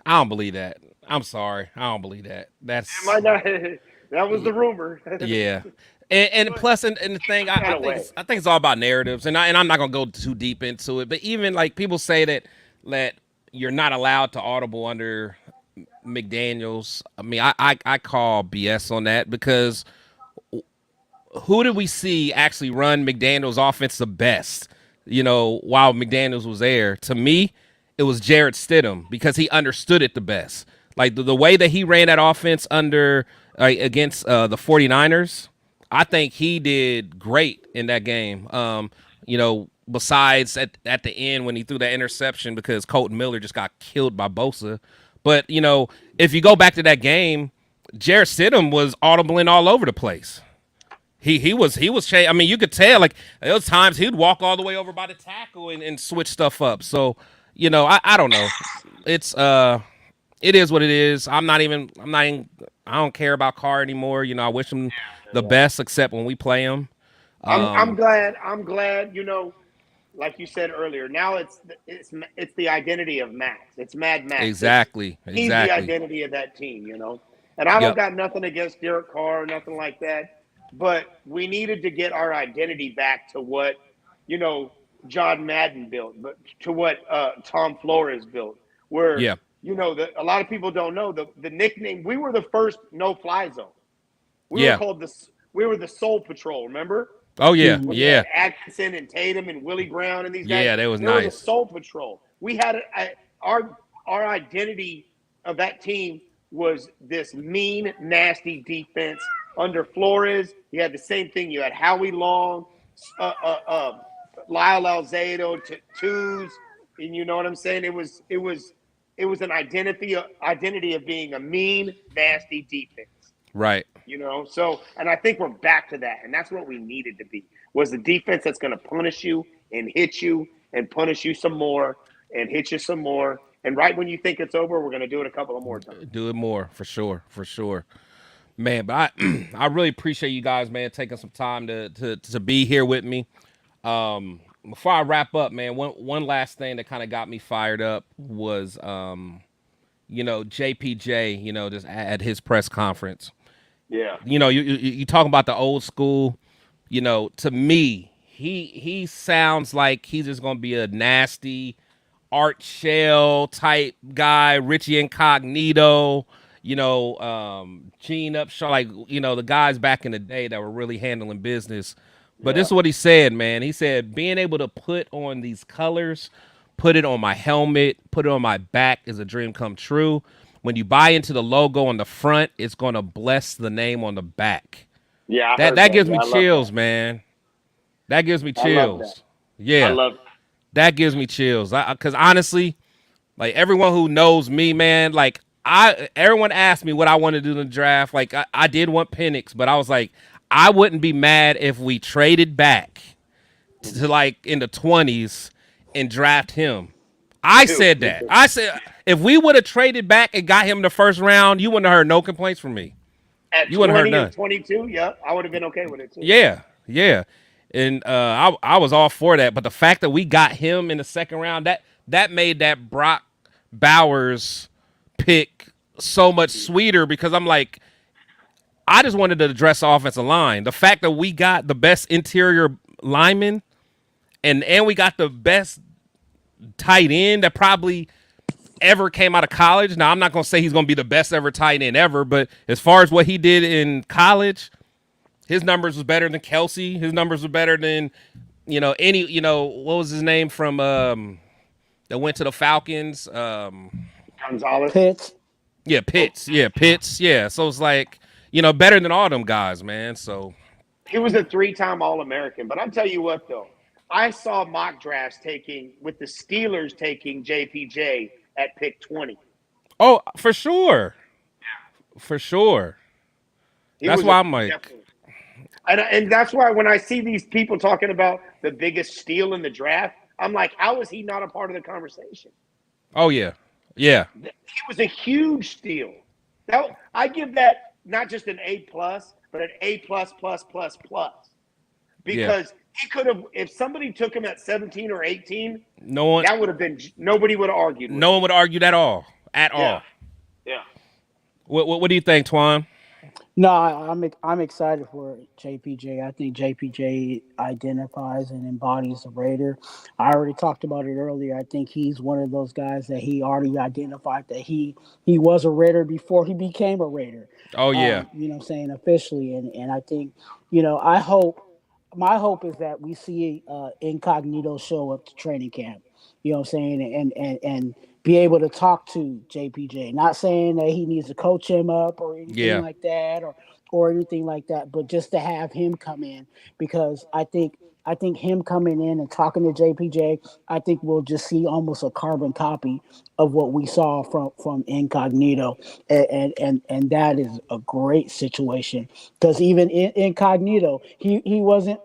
I don't believe that. I'm sorry, I don't believe that. That's that was the rumor. yeah. And plus, and the thing, I think it's all about narratives, and I'm not gonna go too deep into it. But even like people say that you're not allowed to audible under McDaniels. I mean, I call BS on that because who did we see actually run McDaniels' offense the best? While McDaniels was there, to me, it was Jarrett Stidham because he understood it the best. Like the way that he ran that offense against the 49ers. I think he did great in that game. Besides at the end when he threw that interception because Colton Miller just got killed by Bosa. But, if you go back to that game, Jarrett Stidham was audibling all over the place. He was I mean, you could tell, like, there was times he'd walk all the way over by the tackle and switch stuff up. So, I don't know. It is what it is. I don't care about Carr anymore. I wish him the best, except when we play him. I'm glad. Like you said earlier, now it's the identity of Max. It's Mad Max. Exactly. He's the identity of that team. And I don't got nothing against Derek Carr, nothing like that. But we needed to get our identity back to what John Madden built, but to what Tom Flores built. Where a lot of people don't know the nickname. We were the first no-fly zone. We were the Soul Patrol. Remember? Oh yeah. Atkinson and Tatum and Willie Brown and these guys. Yeah, that was nice. They were the Soul Patrol. We had our identity of that team was this mean, nasty defense under Flores. You had the same thing. You had Howie Long, Lyle Alzado, Twos, and you know what I'm saying. It was an identity of being a mean, nasty defense. Right. So, and I think we're back to that. And that's what we needed to be, was the defense that's going to punish you and hit you and punish you some more and hit you some more. And right when you think it's over, we're going to do it a couple of more times. Do it more, for sure. Man, but I really appreciate you guys, man, taking some time to be here with me. Before I wrap up, man, one last thing that kind of got me fired up was, JPJ, just at his press conference. Yeah. You talking about the old school, to me, he sounds like he's just going to be a nasty Art Shell type guy, Richie Incognito, Gene Upshaw, like, the guys back in the day that were really handling business. But this is what he said, man. He said, being able to put on these colors, put it on my helmet, put it on my back is a dream come true. When you buy into the logo on the front, it's going to bless the name on the back. Yeah, that gives me chills, man. That gives me chills. Yeah, I love it. That gives me chills. Because honestly, like, everyone who knows me, man, like, everyone asked me what I want to do in the draft. Like, I did want Penix, but I was like, I wouldn't be mad if we traded back to like in the 20s and draft him. I said that. I said if we would have traded back and got him in the first round, you wouldn't have heard no complaints from me. At you wouldn't have heard none. 22, yeah, I would have been okay with it too. Yeah. And I was all for that. But the fact that we got him in the second round, that made that Brock Bowers pick so much sweeter, because I'm like, I just wanted to address the offensive line. The fact that we got the best interior lineman and we got the best tight end that probably ever came out of college. Now, I'm not going to say he's going to be the best ever tight end ever, but as far as what he did in college, his numbers was better than Kelsey. His numbers were better than, what was his name from that went to the Falcons? Gonzalez. Pitts. Yeah, Pitts. Yeah, Pitts. Yeah. So it's like, better than all them guys, man. So he was a 3-time All-American. But I'll tell you what, though. I saw mock drafts with the Steelers taking JPJ at pick 20. Oh, for sure. For sure. He That's was why I'm like, definitely. And that's why when I see these people talking about the biggest steal in the draft, I'm like, how is he not a part of the conversation? oh yeah. Yeah. He was a huge steal. I give that not just an A plus, but an A plus plus plus plus. Yeah. Because he could have, if somebody took him at 17 or 18, No one that would have been, nobody would have argued with no him. one would argue that at Yeah. all. Yeah. What do you think, Twuan? No, I'm excited for JPJ. I think JPJ identifies and embodies the Raider. I already talked about it earlier. I think he's one of those guys that he already identified that he was a Raider before he became a Raider. Oh yeah. You know what I'm saying, officially, and I think, I hope, my hope is that we see Incognito show up to training camp. You know what I'm saying, and be able to talk to JPJ. Not saying that he needs to coach him up or anything Yeah. like that, or anything like that, but just to have him come in, because I think him coming in and talking to JPJ, I think we'll just see almost a carbon copy of what we saw from Incognito, and that is a great situation, because even Incognito, he wasn't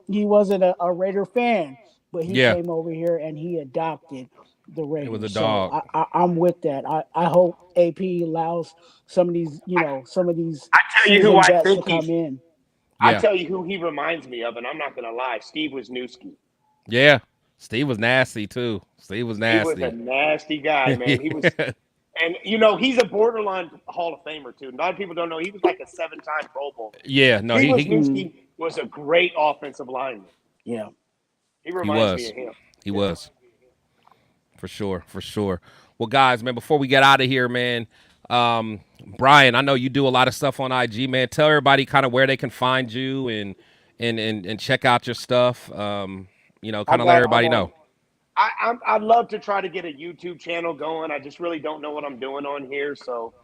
a Raider fan, but he Yeah. came over here and he adopted the It was a Raiders. So dog. I'm with that. I hope AP allows some of these, some of these I tell you who seasoned I vets to think come in. I Yeah. tell you who he reminds me of, and I'm not going to lie, Steve Wisniewski. Yeah. Steve was nasty too. Steve was He was a nasty. nasty guy, man. He was, and he's a borderline Hall of Famer too. A lot of people don't know he was like a 7-time Pro Bowler. Yeah, no, Steve he Wisniewski was a great offensive lineman. Yeah. He he reminds me was. of him. He was. For sure, for sure. Well, guys, man, before we get out of here, man, Brian, I know you do a lot of stuff on IG, man. Tell everybody kind of where they can find you and check out your stuff. Kind of let everybody know. I'd love to try to get a YouTube channel going. I just really don't know what I'm doing on here. So,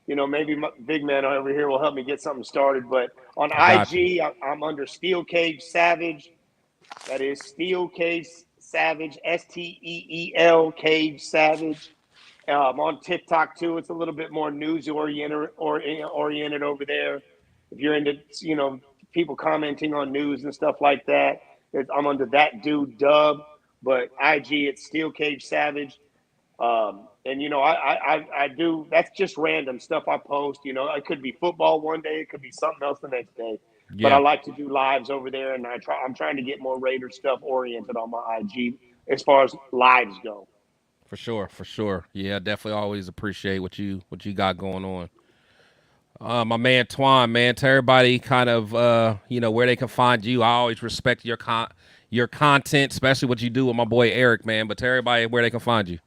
maybe my big man over here will help me get something started. But on Got IG, I'm under Steel Cage Savage. That is Steel Cage Savage, STEEL Cage Savage. I'm on TikTok too. It's a little bit more news oriented over there. If you're into, people commenting on news and stuff like that, I'm under that dude Dub. But IG, it's Steel Cage Savage. I do. That's just random stuff I post. It could be football one day, it could be something else the next day. But I Yeah, like to do lives over there, and I'm trying to get more Raider stuff oriented on my IG as far as lives go. for sure, for sure. Yeah, definitely always appreciate what you got going on. My man Twuan, man, to everybody kind of where they can find you. I always respect your content, especially what you do with my boy Eric, man. But to everybody where they can find you.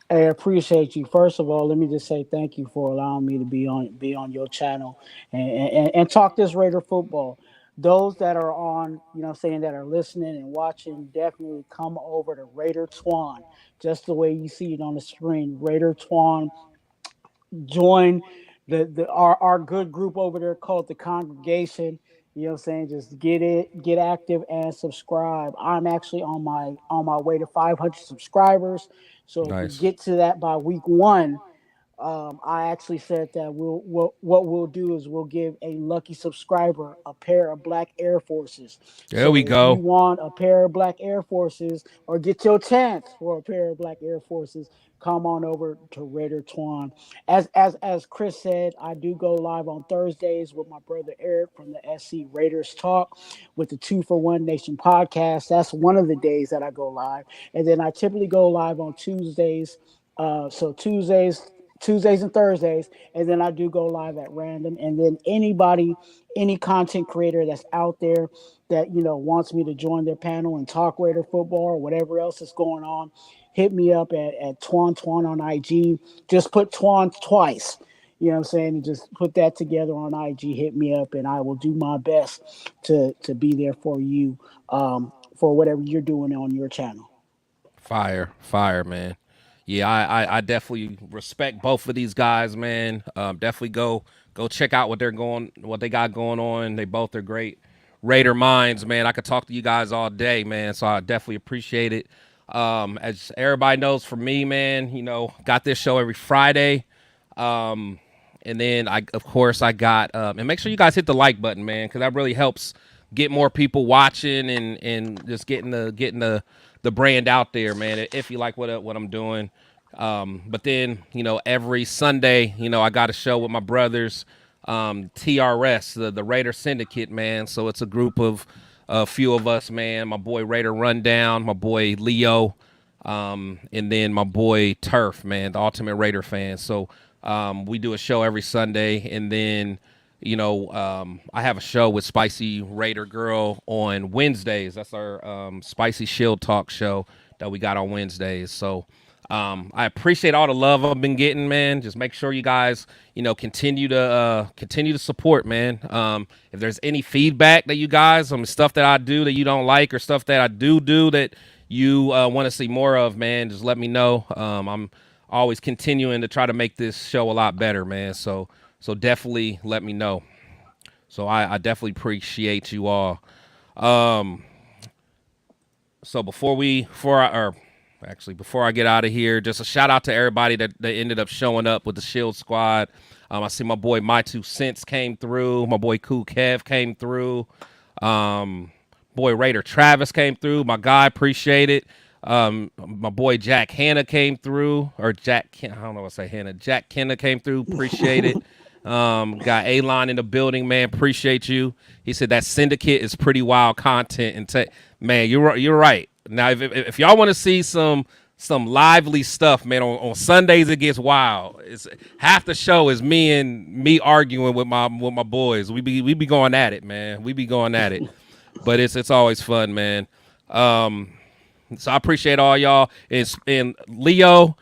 I appreciate you. First of all, let me just say thank you for allowing me to be on your channel and talk this Raider football. Those that are on, saying that are listening and watching, definitely come over to Raider Twuan, just the way you see it on the screen. Raider Twuan, join our good group over there called the Congregation. You know what I'm saying? Just get active and subscribe. I'm actually on my way to 500 subscribers. So if we Nice. get to that by week 1, I actually said that what we'll do is we'll give a lucky subscriber a pair of black Air Forces. There So we if you go. want a pair of black Air Forces or get your chance for a pair of black Air Forces, come on over to Raider Twuan. As Chris said, I do go live on Thursdays with my brother Eric from the SC Raiders Talk with the 2-for-1 Nation podcast. That's one of the days that I go live, and then I typically go live on Tuesdays. So Tuesdays and Thursdays, and then I do go live at random. And then any content creator that's out there that wants me to join their panel and talk Raider football or whatever else is going on, hit me up at Twuan on IG. Just put Twuan twice. You know what I'm saying? And just put that together on IG. Hit me up, and I will do my best to be there for you, for whatever you're doing on your channel. Fire, man. Yeah, I definitely respect both of these guys, man. Definitely go check out what they got going on. They both are great Raider minds, man. I could talk to you guys all day, man. So I definitely appreciate it. As everybody knows, for me, man, you know, got this show every Friday. And then of course I got, and make sure you guys hit the like button, man, because that really helps get more people watching and just getting the brand out there, man. If you like what I'm doing. But then, you know, every Sunday, you know, I got a show with my brothers, TRS, the Raider Syndicate, man. So it's a group of a few of us, man. My boy Raider Rundown, my boy Leo, and then my boy Turf, man, the Ultimate Raider fan. So we do a show every Sunday, and then, you know, I have a show with Spicy Raider Girl on Wednesdays. That's our Spicy Shield Talk show that we got on Wednesdays. So I appreciate all the love I've been getting, man. Just make sure you guys, you know, continue to support, man. If there's any feedback that you guys, stuff that I do that you don't like, or stuff that I do that you want to see more of, man, just let me know. I'm always continuing to try to make this show a lot better, man. So definitely let me know. So I definitely appreciate you all. So before I get out of here, just a shout out to everybody that ended up showing up with the Shield Squad. I see my boy My Two Cents came through. My boy Cool Kev came through. Boy Raider Travis came through. My guy, appreciate it. My boy Jack Hanna came through, or I don't know what to say, Hanna. Jack Kenna came through. Appreciate it. Got A-Line in the building, man. Appreciate you. He said that Syndicate is pretty wild content. And man, you're right. Now, if y'all want to see some lively stuff, man, on Sundays it gets wild. It's half the show is me arguing with my boys. We be going at it, man. We be going at it, but it's always fun, man. So I appreciate all y'all. And Leo,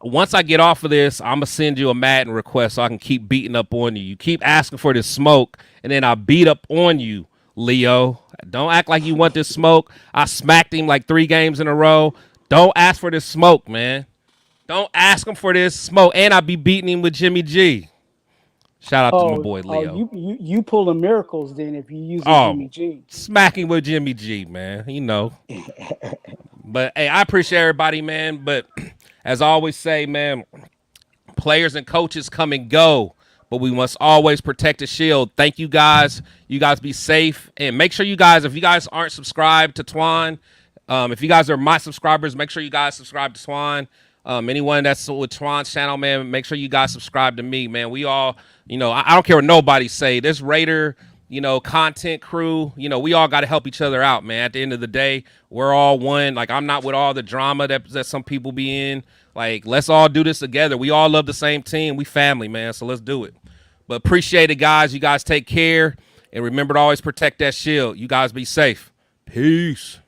once I get off of this, I'm gonna send you a Madden request so I can keep beating up on you. You keep asking for this smoke, and then I beat up on you, Leo. Don't act like you want this smoke. I smacked him like 3 games in a row. Don't ask for this smoke, man. Don't ask him for this smoke. And I be beating him with Jimmy G. Shout out to my boy Leo. You pulling miracles then if you use Jimmy G. Smacking with Jimmy G, man. You know. But hey, I appreciate everybody, man. But as I always say, man, players and coaches come and go, but we must always protect the shield. Thank you guys. You guys be safe. And make sure you guys, if you guys aren't subscribed to Twuan, if you guys are my subscribers, make sure you guys subscribe to Twuan. Anyone that's with Twuan's channel, man, make sure you guys subscribe to me, man. We all, you know, I don't care what nobody say. This Raider, you know, content crew, you know, we all got to help each other out, man. At the end of the day, we're all one. Like, I'm not with all the drama that some people be in. Like, let's all do this together. We all love the same team. We family, man. So let's do it. But appreciate it, guys. You guys take care. And remember to always protect that shield. You guys be safe. Peace.